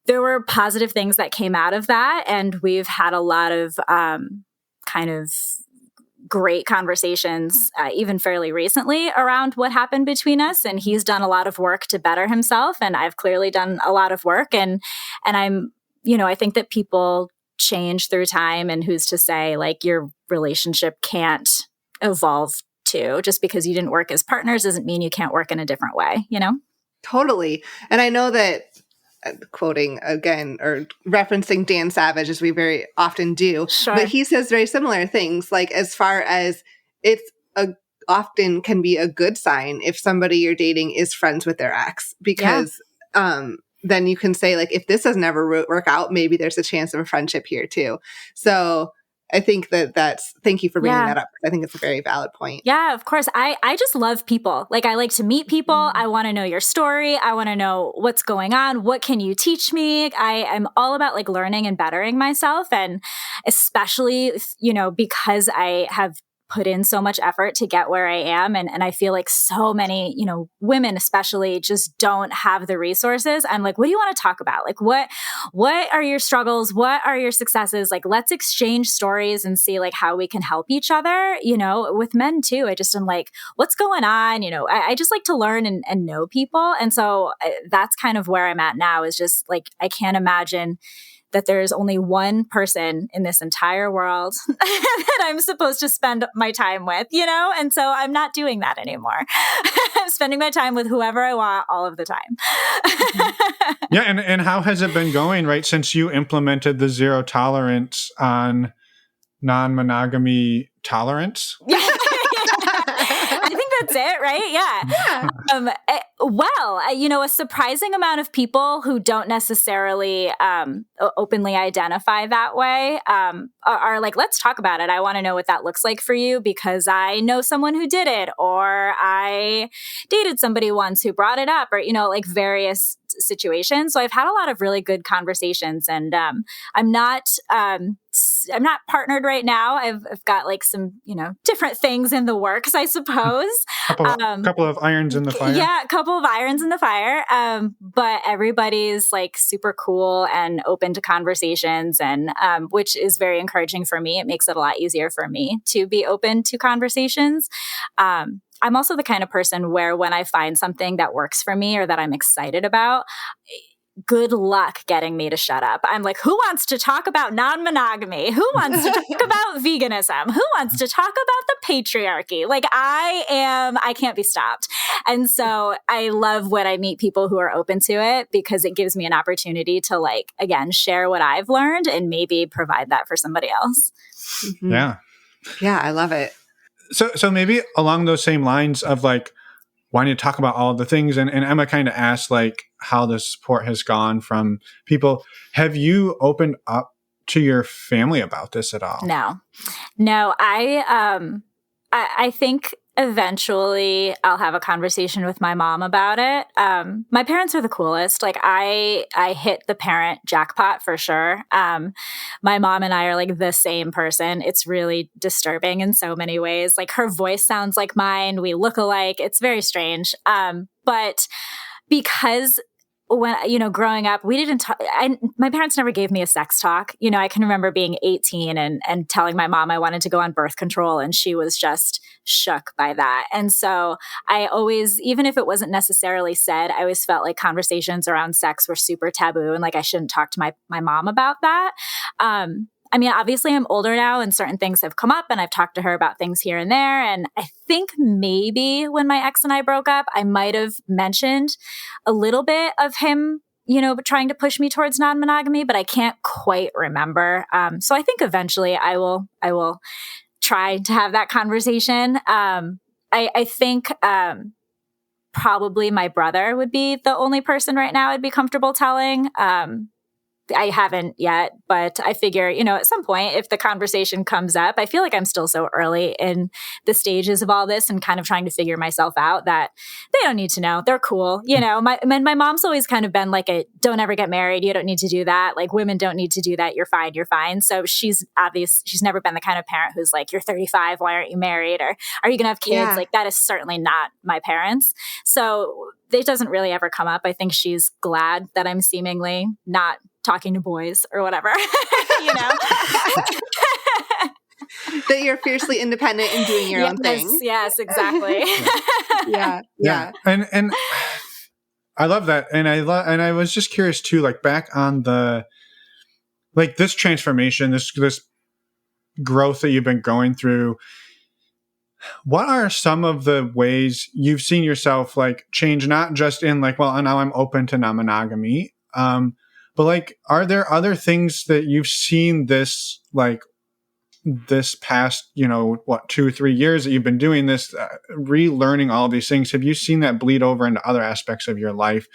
there were positive things that came out of that. And we've had a lot of, kind of great conversations, even fairly recently, around what happened between us. And he's done a lot of work to better himself. And I've clearly done a lot of work. And I'm, I think that people change through time, and who's to say like your relationship can't evolve too. Just because you didn't work as partners doesn't mean you can't work in a different way, Totally. And I know that, quoting again or referencing Dan Savage, as we very often do, sure, but he says very similar things, like as far as it's often can be a good sign if somebody you're dating is friends with their ex, because then you can say like, if this doesn't ever work out, maybe there's a chance of a friendship here too. So I think thank you for bringing that up. I think it's a very valid point. Yeah, of course. I just love people. Like, I like to meet people. I want to know your story. I want to know what's going on. What can you teach me? I am all about like learning and bettering myself. And especially, because I have put in so much effort to get where I am. And I feel like so many, women especially just don't have the resources. I'm like, what do you want to talk about? Like, what are your struggles? What are your successes? Like, let's exchange stories and see like how we can help each other, with men too. I just am like, what's going on? I just like to learn and know people. And so that's kind of where I'm at now, is just like, I can't imagine that there's only one person in this entire world that I'm supposed to spend my time with, And so I'm not doing that anymore. I'm spending my time with whoever I want all of the time. Yeah. And how has it been going, right? Since you implemented the zero tolerance on non-monogamy tolerance? I think that's it, right? Yeah. A surprising amount of people who don't necessarily openly identify that way are like, let's talk about it. I want to know what that looks like for you, because I know someone who did it, or I dated somebody once who brought it up, or, like various situations. So I've had a lot of really good conversations, and I'm not partnered right now. I've got like some, different things in the works, I suppose. Couple of irons in the fire. Yeah, a couple of irons in the fire. But everybody's like super cool and open to conversations, and which is very encouraging for me. It makes it a lot easier for me to be open to conversations. I'm also the kind of person where when I find something that works for me or that I'm excited about, good luck getting me to shut up. I'm like, who wants to talk about non-monogamy? Who wants to talk about veganism? Who wants to talk about the patriarchy? Like, I can't be stopped. And so I love when I meet people who are open to it, because it gives me an opportunity to like, again, share what I've learned and maybe provide that for somebody else. Mm-hmm. Yeah. Yeah, I love it. So maybe along those same lines of like wanting to talk about all of the things, and Emma kind of asked like how the support has gone from people. Have you opened up to your family about this at all? No. I think eventually I'll have a conversation with my mom about it. My parents are the coolest. Like, I hit the parent jackpot for sure. My mom and I are like the same person. It's really disturbing in so many ways. Like, her voice sounds like mine. We look alike. It's very strange. But because when, growing up, we didn't talk, my parents never gave me a sex talk. I can remember being 18 and telling my mom I wanted to go on birth control, and she was just shook by that. And so I always, even if it wasn't necessarily said, I always felt like conversations around sex were super taboo, and like I shouldn't talk to my mom about that. Obviously I'm older now and certain things have come up, and I've talked to her about things here and there. And I think maybe when my ex and I broke up, I might have mentioned a little bit of him trying to push me towards non-monogamy, but I can't quite remember. So I think eventually I will try to have that conversation. I think probably my brother would be the only person right now I'd be comfortable telling. I haven't yet, but I figure, at some point, if the conversation comes up, I feel like I'm still so early in the stages of all this and kind of trying to figure myself out that they don't need to know. They're cool. My mom's always kind of been like don't ever get married. You don't need to do that. Like, women don't need to do that. You're fine. You're fine. So she's never been the kind of parent who's like, you're 35. Why aren't you married? Or are you going to have kids? Yeah. Like, that is certainly not my parents. So it doesn't really ever come up. I think she's glad that I'm seemingly not talking to boys or whatever, That you're fiercely independent and doing your own thing. Yes, exactly. Yeah. And I love that. And I was just curious too, like back on this transformation, this growth that you've been going through. What are some of the ways you've seen yourself like change, not just in like, well, now I'm open to non-monogamy, but like, are there other things that you've seen this past, 2 or 3 years that you've been doing this, relearning all of these things? Have you seen that bleed over into other aspects of your life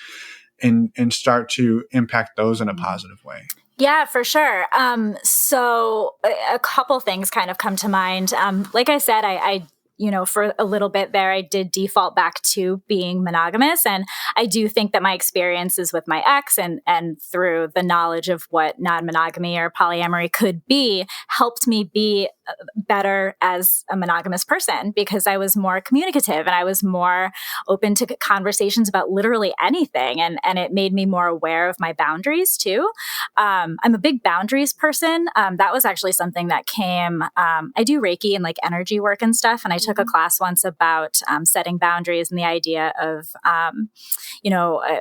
and start to impact those in a positive way? Yeah, for sure. So a couple things kind of come to mind. Like I said, I for a little bit there, I did default back to being monogamous. And I do think that my experiences with my ex and through the knowledge of what non-monogamy or polyamory could be, helped me be better as a monogamous person because I was more communicative and I was more open to conversations about literally anything. And it made me more aware of my boundaries too. I'm a big boundaries person. That was actually something that came, I do Reiki and like energy work and stuff. And I took a class once about setting boundaries and the idea of,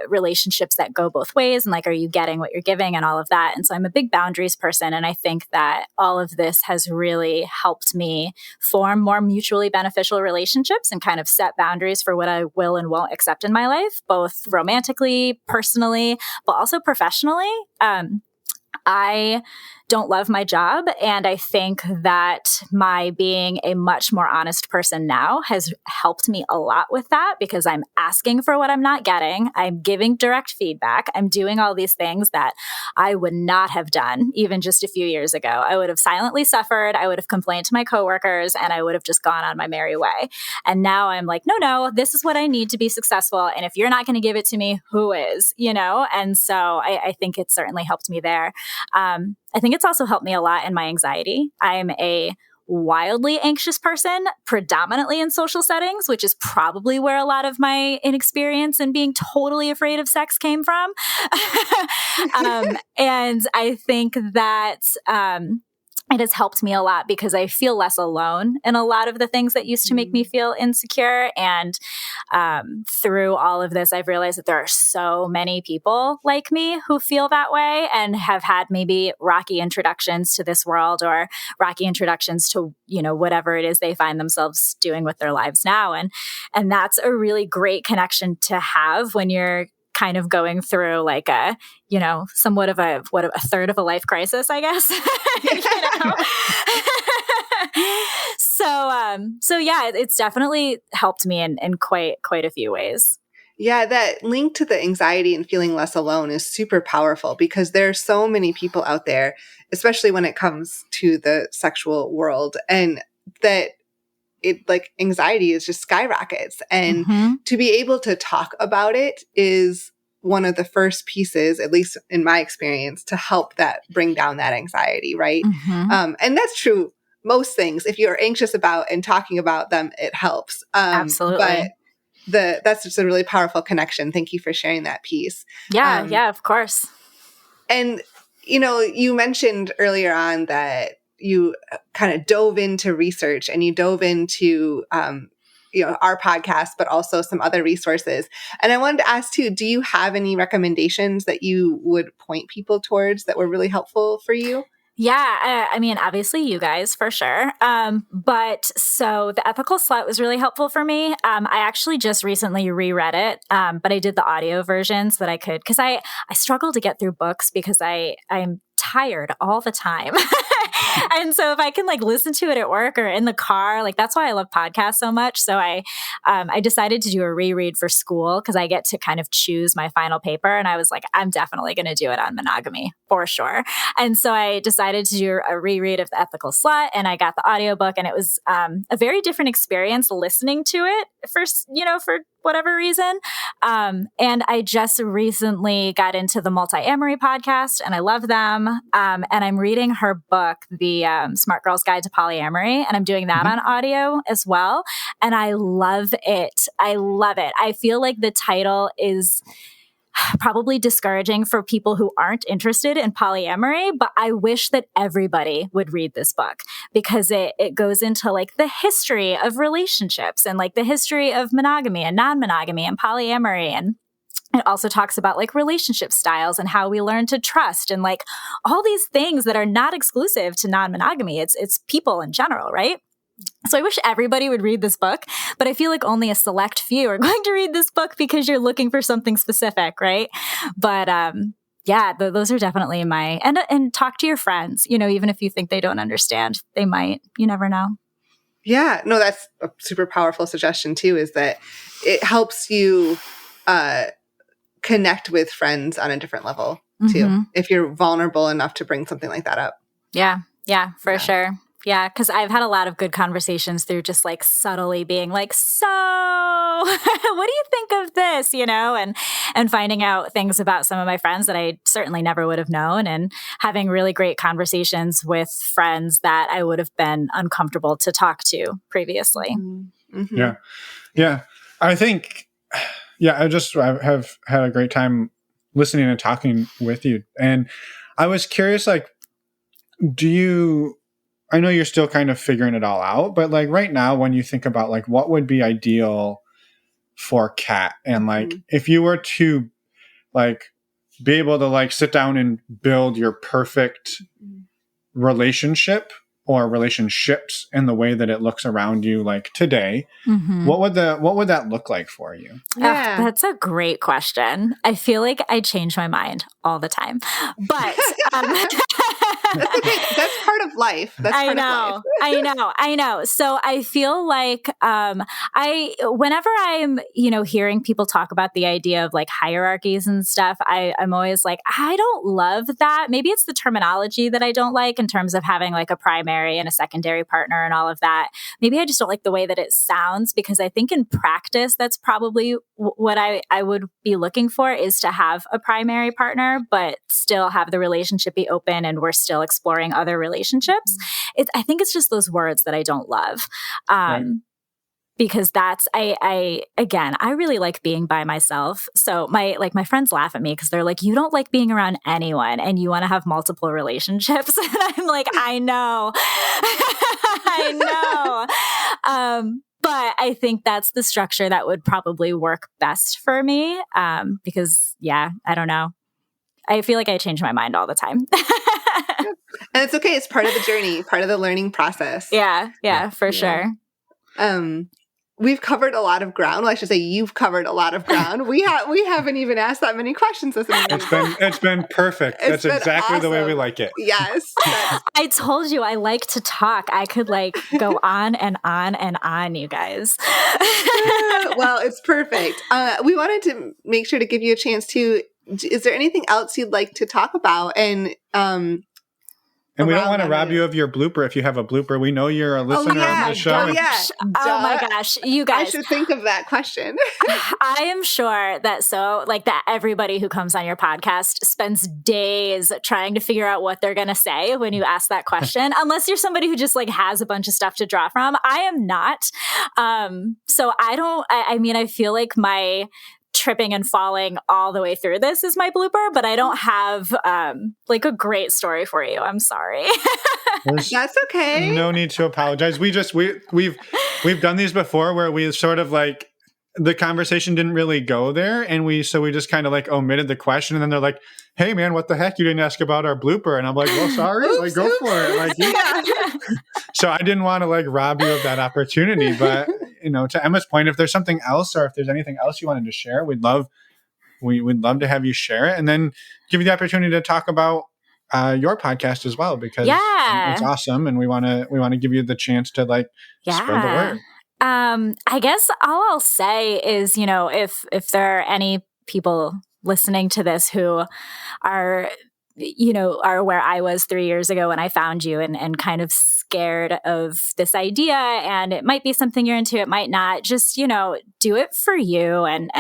relationships that go both ways and like, are you getting what you're giving and all of that. And so I'm a big boundaries person. And I think that all of this has really helped me form more mutually beneficial relationships and kind of set boundaries for what I will and won't accept in my life, both romantically, personally, but also professionally. I don't love my job. And I think that my being a much more honest person now has helped me a lot with that because I'm asking for what I'm not getting. I'm giving direct feedback. I'm doing all these things that I would not have done even just a few years ago. I would have silently suffered. I would have complained to my coworkers and I would have just gone on my merry way. And now I'm like, no, this is what I need to be successful. And if you're not going to give it to me, who is, And so I think it certainly helped me there. I think it's also helped me a lot in my anxiety. I'm a wildly anxious person, predominantly in social settings, which is probably where a lot of my inexperience and being totally afraid of sex came from. And I think that it has helped me a lot because I feel less alone in a lot of the things that used to make me feel insecure. And through all of this, I've realized that there are so many people like me who feel that way and have had maybe rocky introductions to this world or rocky introductions to, whatever it is they find themselves doing with their lives now. And that's a really great connection to have when you're kind of going through like a, somewhat of a third of a life crisis, I guess. So yeah, it's definitely helped me in quite a few ways. Yeah, that link to the anxiety and feeling less alone is super powerful because there are so many people out there, especially when it comes to the sexual world, and that it like anxiety is just skyrockets. And to be able to talk about it is one of the first pieces, at least in my experience, to help that bring down that anxiety, right? And that's true most things. If you're anxious about and talking about them, it helps. Absolutely. But that's just a really powerful connection. Thank you for sharing that piece. Yeah, of course. And, you mentioned earlier on that you kind of dove into research and you dove into, our podcast, but also some other resources. And I wanted to ask too, do you have any recommendations that you would point people towards that were really helpful for you? Yeah, I mean, obviously you guys for sure. But so the Ethical Slut was really helpful for me. I actually just recently reread it, but I did the audio version so that I could, because I struggle to get through books because I'm tired all the time. And so if I can like listen to it at work or in the car, like that's why I love podcasts so much. So I decided to do a reread for school because I get to kind of choose my final paper. And I was like, I'm definitely going to do it on monogamy for sure. And so I decided to do a reread of The Ethical Slut, and I got the audiobook, and it was a very different experience listening to it for whatever reason. And I just recently got into the Multi-Amory podcast, and I love them. And I'm reading her book, The Smart Girl's Guide to Polyamory, and I'm doing that on audio as well. And I love it. I love it. I feel like the title is probably discouraging for people who aren't interested in polyamory, but I wish that everybody would read this book because it goes into like the history of relationships and like the history of monogamy and non-monogamy and polyamory. And it also talks about like relationship styles and how we learn to trust and like all these things that are not exclusive to non-monogamy. It's people in general, right? So I wish everybody would read this book, but I feel like only a select few are going to read this book because you're looking for something specific, right? But yeah, those are definitely and talk to your friends, even if you think they don't understand, they might, you never know. Yeah, no, that's a super powerful suggestion too, is that it helps you connect with friends on a different level too, if you're vulnerable enough to bring something like that up. Yeah, for sure. Yeah, because I've had a lot of good conversations through just like subtly being like, so what do you think of this, and finding out things about some of my friends that I certainly never would have known, and having really great conversations with friends that I would have been uncomfortable to talk to previously. Mm-hmm. Yeah. I think, I have had a great time listening and talking with you. And I was curious, like, I know you're still kind of figuring it all out, but like right now, when you think about like what would be ideal for Katt, and like if you were to like be able to like sit down and build your perfect relationship or relationships in the way that it looks around you like today, what would that look like for you? Yeah. That's a great question. I feel like I change my mind all the time, but that's okay. That's part of life. I know. So I feel like whenever I'm, hearing people talk about the idea of like hierarchies and stuff, I'm always like, I don't love that. Maybe it's the terminology that I don't like in terms of having like a primary and a secondary partner and all of that. Maybe I just don't like the way that it sounds, because I think in practice, that's probably what I would be looking for, is to have a primary partner, but still have the relationship be open and we're still exploring other relationships. I think it's just those words that I don't love. Right. Because that's, I really like being by myself. So my friends laugh at me because they're like, you don't like being around anyone and you want to have multiple relationships. And I'm like, I know. But I think that's the structure that would probably work best for me. Because I don't know. I feel like I change my mind all the time. And it's okay. It's part of the journey, part of the learning process. Yeah, for sure. We've covered a lot of ground. Well, I should say you've covered a lot of ground. We haven't even asked that many questions this morning. It's been perfect. That's exactly awesome. The way we like it. Yes. I told you I like to talk. I could like go on and on and on, you guys. Well, it's perfect. We wanted to make sure to give you a chance to. Is there anything else you'd like to talk about? And we don't want to rob you of your blooper if you have a blooper. We know you're a listener of the show. Oh my gosh, you guys. I should think of that question. I am sure that everybody who comes on your podcast spends days trying to figure out what they're going to say when you ask that question. Unless you're somebody who just like has a bunch of stuff to draw from. I am not. So I feel like my tripping and falling all the way through this is my blooper, but I don't have like a great story for you. I'm sorry. That's okay. No need to apologize. We've done these before where we sort of like the conversation didn't really go there. And we just kind of like omitted the question. And then they're like, hey man, what the heck? You didn't ask about our blooper. And I'm like, well, sorry, like go for it. Like, so I didn't want to like rob you of that opportunity, but to Emma's point, if there's something else, or if there's anything else you wanted to share, we'd love to have you share it, and then give you the opportunity to talk about your podcast as well, because it's awesome. And we want to give you the chance to like spread the word. I guess all I'll say is, if there are any people listening to this who are where I was 3 years ago when I found you and kind of scared of this idea, and it might be something you're into, it might not, just, do it for you and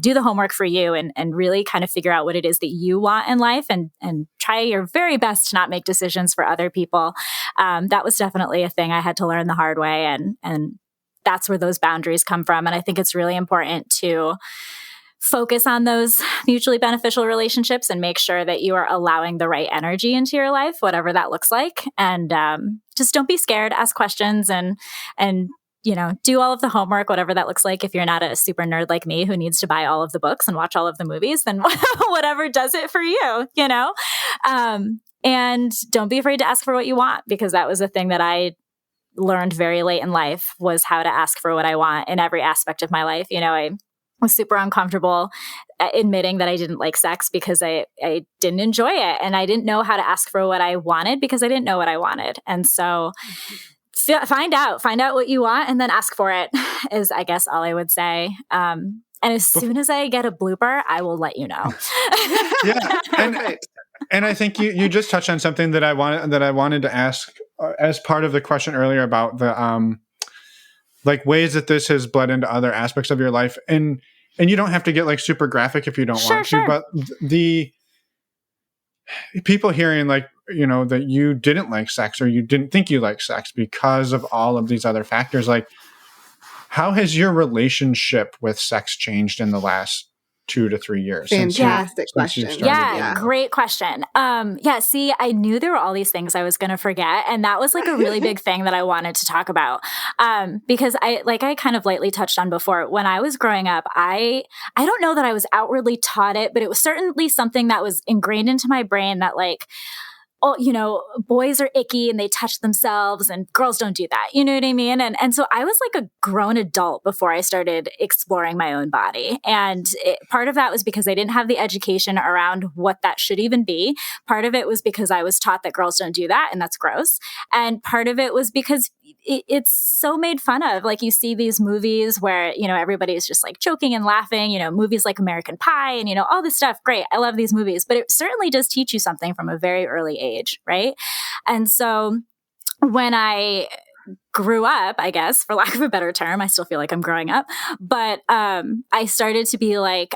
do the homework for you and really kind of figure out what it is that you want in life and try your very best to not make decisions for other people. That was definitely a thing I had to learn the hard way, and that's where those boundaries come from. And I think it's really important to focus on those mutually beneficial relationships and make sure that you are allowing the right energy into your life, whatever that looks like. And just don't be scared, ask questions and do all of the homework, whatever that looks like. If you're not a super nerd like me who needs to buy all of the books and watch all of the movies, then whatever does it for you, and don't be afraid to ask for what you want, because that was a thing that I learned very late in life, was how to ask for what I want in every aspect of my life. I was super uncomfortable admitting that I didn't like sex because I didn't enjoy it. And I didn't know how to ask for what I wanted because I didn't know what I wanted. And so find out what you want and then ask for it is, I guess, all I would say. And as soon as I get a blooper, I will let you know. Yeah. And I think you just touched on something that I wanted to ask as part of the question earlier about the like ways that this has bled into other aspects of your life. And you don't have to get like super graphic if you don't want to, but the people hearing like, that you didn't like sex or you didn't think you liked sex because of all of these other factors, like how has your relationship with sex changed in the last 2 to 3 years? Fantastic question. Great question. See, I knew there were all these things I was going to forget. And that was like a really big thing that I wanted to talk about. Because I kind of lightly touched on before, when I was growing up, I don't know that I was outwardly taught it, but it was certainly something that was ingrained into my brain that like, boys are icky and they touch themselves and girls don't do that. You know what I mean? And so I was like a grown adult before I started exploring my own body. And part of that was because I didn't have the education around what that should even be. Part of it was because I was taught that girls don't do that and that's gross. And part of it was because it's so made fun of. Like you see these movies where, everybody is just like joking and laughing, movies like American Pie and, all this stuff. Great. I love these movies, but it certainly does teach you something from a very early age. Right. And so when I grew up, I guess, for lack of a better term, I still feel like I'm growing up, but I started to be like,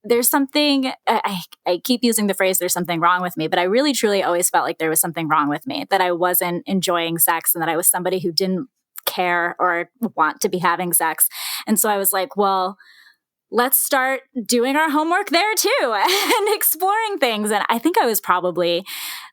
there's something, I keep using the phrase, there's something wrong with me, but I really truly always felt like there was something wrong with me, that I wasn't enjoying sex and that I was somebody who didn't care or want to be having sex. And so I was like, well, let's start doing our homework there too and exploring things. And I think I was probably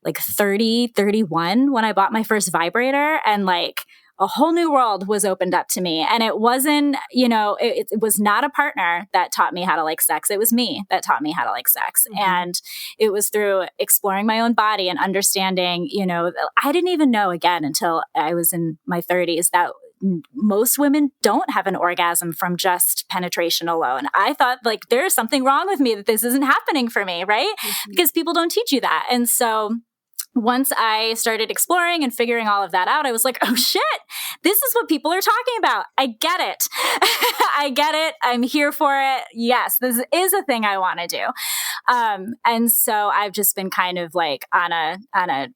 like 30, 31 when I bought my first vibrator, and like a whole new world was opened up to me. And it wasn't, it was not a partner that taught me how to like sex. It was me that taught me how to like sex. Mm-hmm. And it was through exploring my own body and understanding, I didn't even know again until I was in my 30s that most women don't have an orgasm from just penetration alone. I thought like there's something wrong with me, that this isn't happening for me, right? Mm-hmm. Because people don't teach you that. And so once I started exploring and figuring all of that out, I was like, oh shit, this is what people are talking about. I get it. I get it. I'm here for it. Yes, this is a thing I want to do. And so I've just been kind of like on a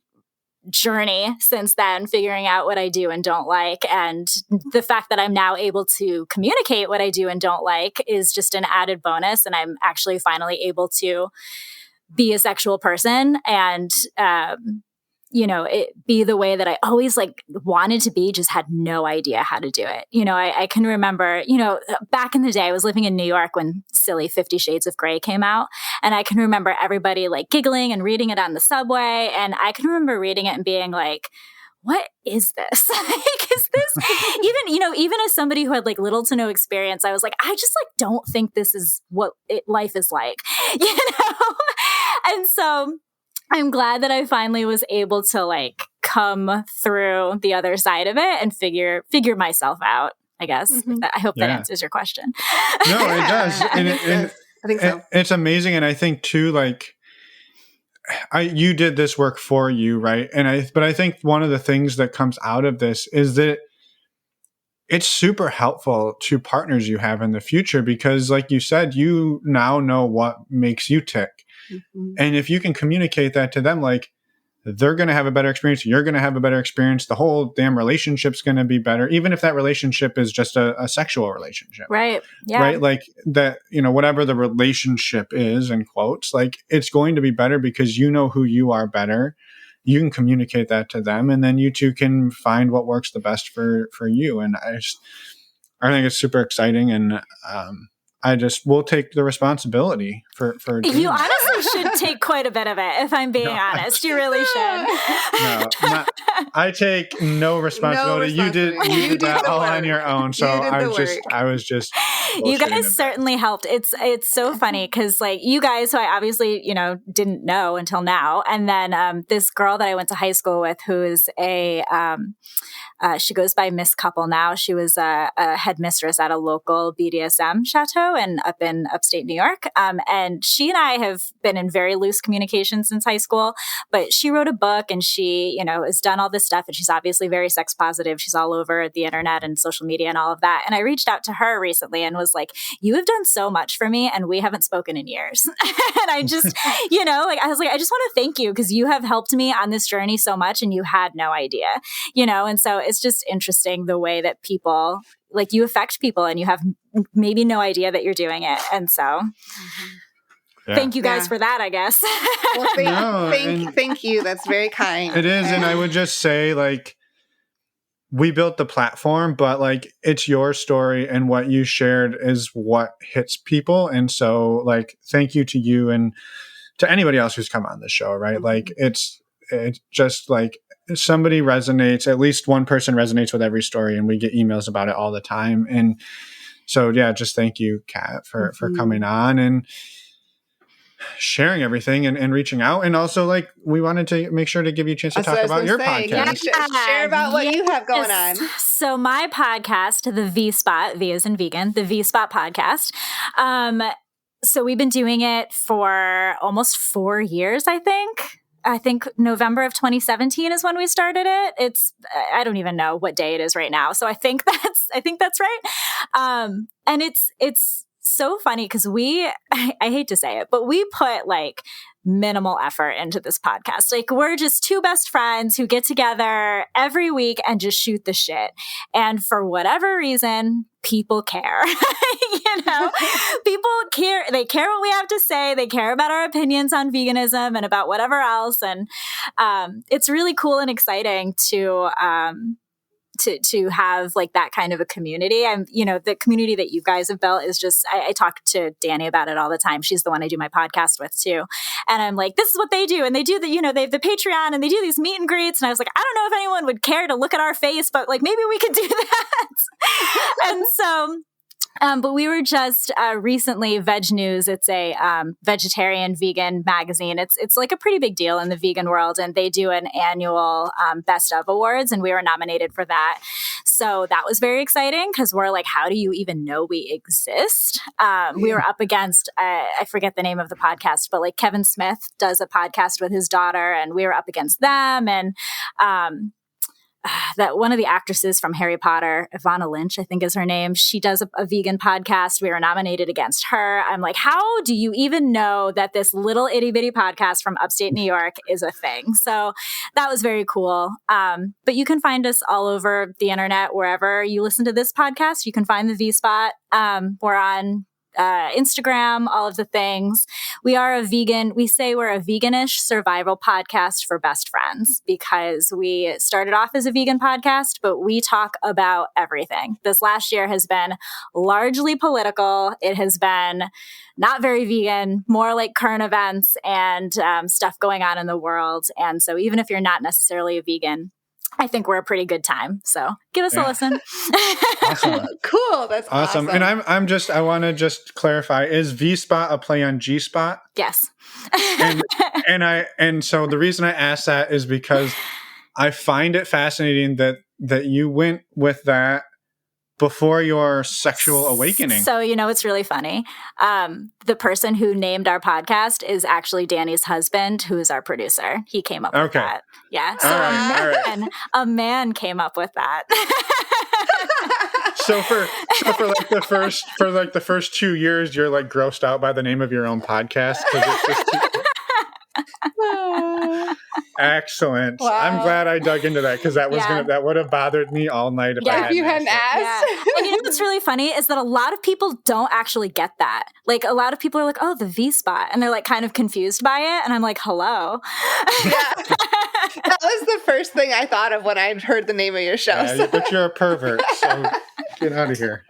journey since then, figuring out what I do and don't like. And the fact that I'm now able to communicate what I do and don't like is just an added bonus. And I'm actually finally able to be a sexual person and, it be the way that I always like wanted to be, just had no idea how to do it. I can remember, back in the day, I was living in New York when silly 50 Shades of Grey came out. And I can remember everybody like giggling and reading it on the subway. And I can remember reading it and being like, what is this? Like, is this even as somebody who had like little to no experience, I was like, I just like don't think this is what life is like, And so I'm glad that I finally was able to like come through the other side of it and figure myself out, I guess. I hope that answers your question. No, it does. And I think so. It's amazing. And I think too, like, you did this work for you, right? But I think one of the things that comes out of this is that it's super helpful to partners you have in the future, because like you said, you now know what makes you tick. And if you can communicate that to them, like, they're going to have a better experience. You're going to have a better experience. The whole damn relationship's going to be better, even if that relationship is just a sexual relationship. Right. Yeah. Right. Like that, whatever the relationship is, in quotes, like, it's going to be better because you know who you are better. You can communicate that to them, and then you two can find what works the best for you. And I think it's super exciting. And, we'll take the responsibility for doing you honestly should take quite a bit of it, if I'm being honest. You really should. I take no responsibility. You did that all on your own. So I was just you guys certainly helped. It's so funny because like you guys who I obviously didn't know until now, and then this girl that I went to high school with who is she goes by Miss Couple now. She was a headmistress at a local BDSM chateau and up in upstate New York. And she and I have been in very loose communication since high school, but she wrote a book and she, has done all this stuff, and she's obviously very sex positive. She's all over the internet and social media and all of that. And I reached out to her recently and was like, you have done so much for me and we haven't spoken in years. And I just, I was like, I just want to thank you because you have helped me on this journey so much and you had no idea, and so it's just interesting the way that people, like, you affect people and you have maybe no idea that you're doing it. And so thank you guys for that, I guess. Well, thank you. That's very kind. It is. And I would just say, like, we built the platform, but like, it's your story and what you shared is what hits people. And so, like, thank you to you and to anybody else who's come on the show, right? Like, it's just like, somebody resonates, at least one person resonates with every story, and we get emails about it all the time. And so, just thank you, Katt, for coming on and sharing everything and reaching out. And also, like, we wanted to make sure to give you a chance to talk about your podcast. Share about what you have going on. So my podcast, the V-Spot, V as in vegan, the V-Spot podcast. So we've been doing it for almost 4 years, I think November of 2017 is when we started it. I don't even know what day it is right now. So I think that's right. And it's so funny because I hate to say it, but we put like minimal effort into this podcast. Like, we're just two best friends who get together every week and just shoot the shit. And for whatever reason, people care. People care. They care what we have to say. They care about our opinions on veganism and about whatever else. And it's really cool and exciting to have like that kind of a community. And, the community that you guys have built is just, I talk to Danny about it all the time. She's the one I do my podcast with too. And I'm like, this is what they do. And they do they have the Patreon and they do these meet and greets. And I was like, I don't know if anyone would care to look at our face, but like, maybe we could do that. And so, but we were just recently Veg News. It's a vegetarian vegan magazine. It's like a pretty big deal in the vegan world, and they do an annual Best of Awards, and we were nominated for that. So that was very exciting because we're like, how do you even know we exist? We were up against I forget the name of the podcast, but like Kevin Smith does a podcast with his daughter, and we were up against them, and that one of the actresses from Harry Potter, Ivana Lynch, I think is her name. She does a vegan podcast. We were nominated against her. I'm like, how do you even know that this little itty bitty podcast from upstate New York is a thing? So that was very cool. But you can find us all over the internet, wherever you listen to this podcast. You can find the V-Spot. We're on Instagram, all of the things. We say we're a veganish survival podcast for best friends because we started off as a vegan podcast, but we talk about everything. This last year has been largely political. It has been not very vegan, more like current events and stuff going on in the world. And so even if you're not necessarily a vegan, I think we're a pretty good time. So give us a listen. Awesome. Cool. That's awesome. And I want to just clarify, is V-Spot a play on G-Spot? Yes. and so the reason I asked that is because I find it fascinating that you went with that before your sexual awakening. So, it's really funny. The person who named our podcast is actually Danny's husband, who is our producer. He came up with that. Yeah. So a man came up with that. So for the first 2 years, you're like grossed out by the name of your own podcast because it's just excellent. Wow. I'm glad I dug into that because that would have bothered me all night if you hadn't asked. Yeah. And what's really funny is that a lot of people don't actually get that. Like a lot of people are like, "Oh, the V-Spot," and they're like kind of confused by it, and I'm like, "Hello." Yeah. That was the first thing I thought of when I heard the name of your show. Yeah, but you're a pervert, so get out of here.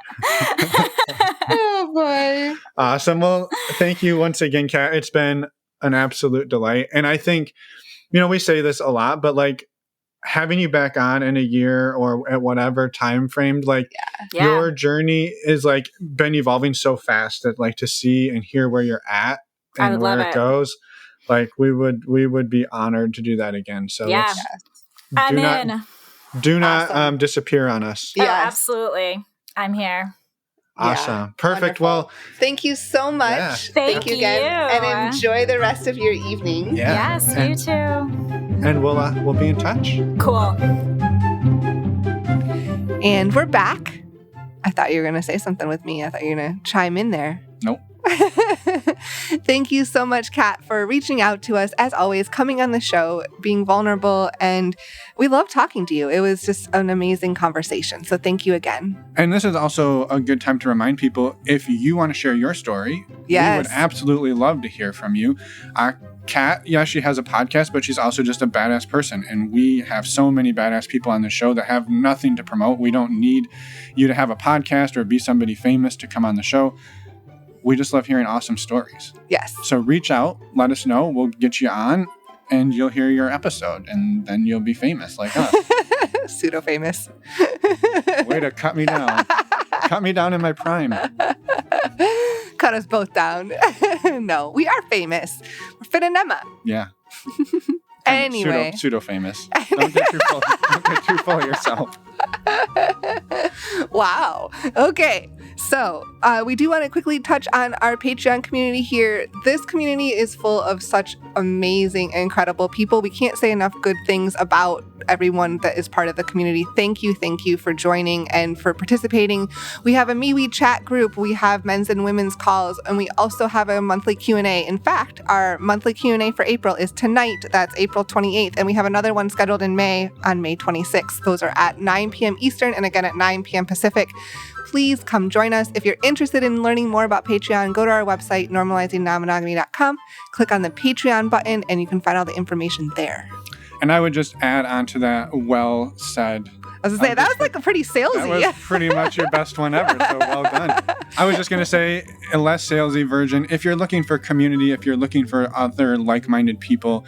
Oh boy! Awesome. Well, thank you once again, Katt. It's been an absolute delight. And I think, we say this a lot, but like having you back on in a year or at whatever time frame, like your journey is like been evolving so fast that like to see and hear where you're at and where it goes, like we would be honored to do that again. So do not disappear on us. Oh, absolutely. I'm here. Awesome. Yeah, perfect. Wonderful. Well, thank you so much. Yeah. Thank you again. And enjoy the rest of your evening. Yeah. Yes, you too. And we'll be in touch. Cool. And we're back. I thought you were going to say something with me. I thought you were going to chime in there. Nope. Thank you so much, Katt, for reaching out to us, as always, coming on the show, being vulnerable, and we love talking to you. It was just an amazing conversation, so thank you again. And this is also a good time to remind people, if you want to share your story, we would absolutely love to hear from you. Katt, she has a podcast, but she's also just a badass person, and we have so many badass people on the show that have nothing to promote. We don't need you to have a podcast or be somebody famous to come on the show. We just love hearing awesome stories. Yes. So reach out, let us know. We'll get you on and you'll hear your episode and then you'll be famous like us. Pseudo-famous. Way to cut me down. Cut me down in my prime. Cut us both down. No, we are famous. We're Fit and Emma. Yeah. Anyway. Pseudo-famous. Don't get too full of yourself. Wow. Okay. So we do want to quickly touch on our Patreon community here. This community is full of such amazing and incredible people. We can't say enough good things about everyone that is part of the community. Thank you for joining and for participating. We have a MeWe chat group. We have men's and women's calls, and we also have a monthly Q&A. In fact, our monthly Q&A for April is tonight. That's April 28th, and we have another one scheduled in May on May 26th. Those are at 9 p.m. Eastern and again at 9 p.m. Pacific. Please come join us. If you're interested in learning more about Patreon, go to our website, normalizingnonmonogamy.com, click on the Patreon button, and you can find all the information there. And I would just add on to that, well said. I was going to say, that was like a pretty salesy. That was pretty much your best one ever, so well done. I was just going to say, a less salesy version, if you're looking for community, if you're looking for other like-minded people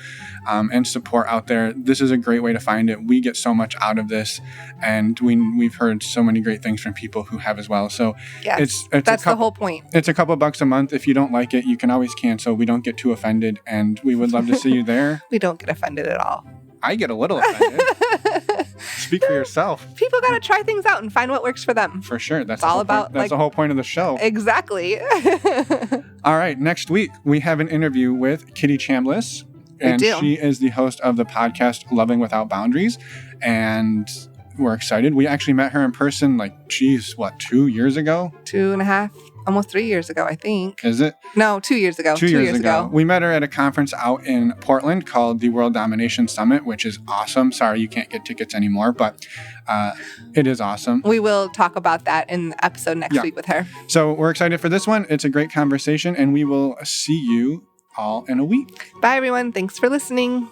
and support out there, this is a great way to find it. We get so much out of this, and we've heard so many great things from people who have as well. So yes, that's the whole point. It's a couple bucks a month. If you don't like it, you can always cancel. We don't get too offended, and we would love to see you there. We don't get offended at all. I get a little offended. Speak for yourself. People got to try things out and find what works for them. For sure. That's all about. That's the whole point of the show. Exactly. All right. Next week, we have an interview with Kitty Chambliss. And she is the host of the podcast Loving Without Boundaries. And we're excited. We actually met her in person 2 years ago? 2.5. Almost 3 years ago, I think. Is it? No, 2 years ago. 2 years ago. We met her at a conference out in Portland called the World Domination Summit, which is awesome. Sorry, you can't get tickets anymore, but it is awesome. We will talk about that in the episode next week with her. So we're excited for this one. It's a great conversation, and we will see you all in a week. Bye, everyone. Thanks for listening.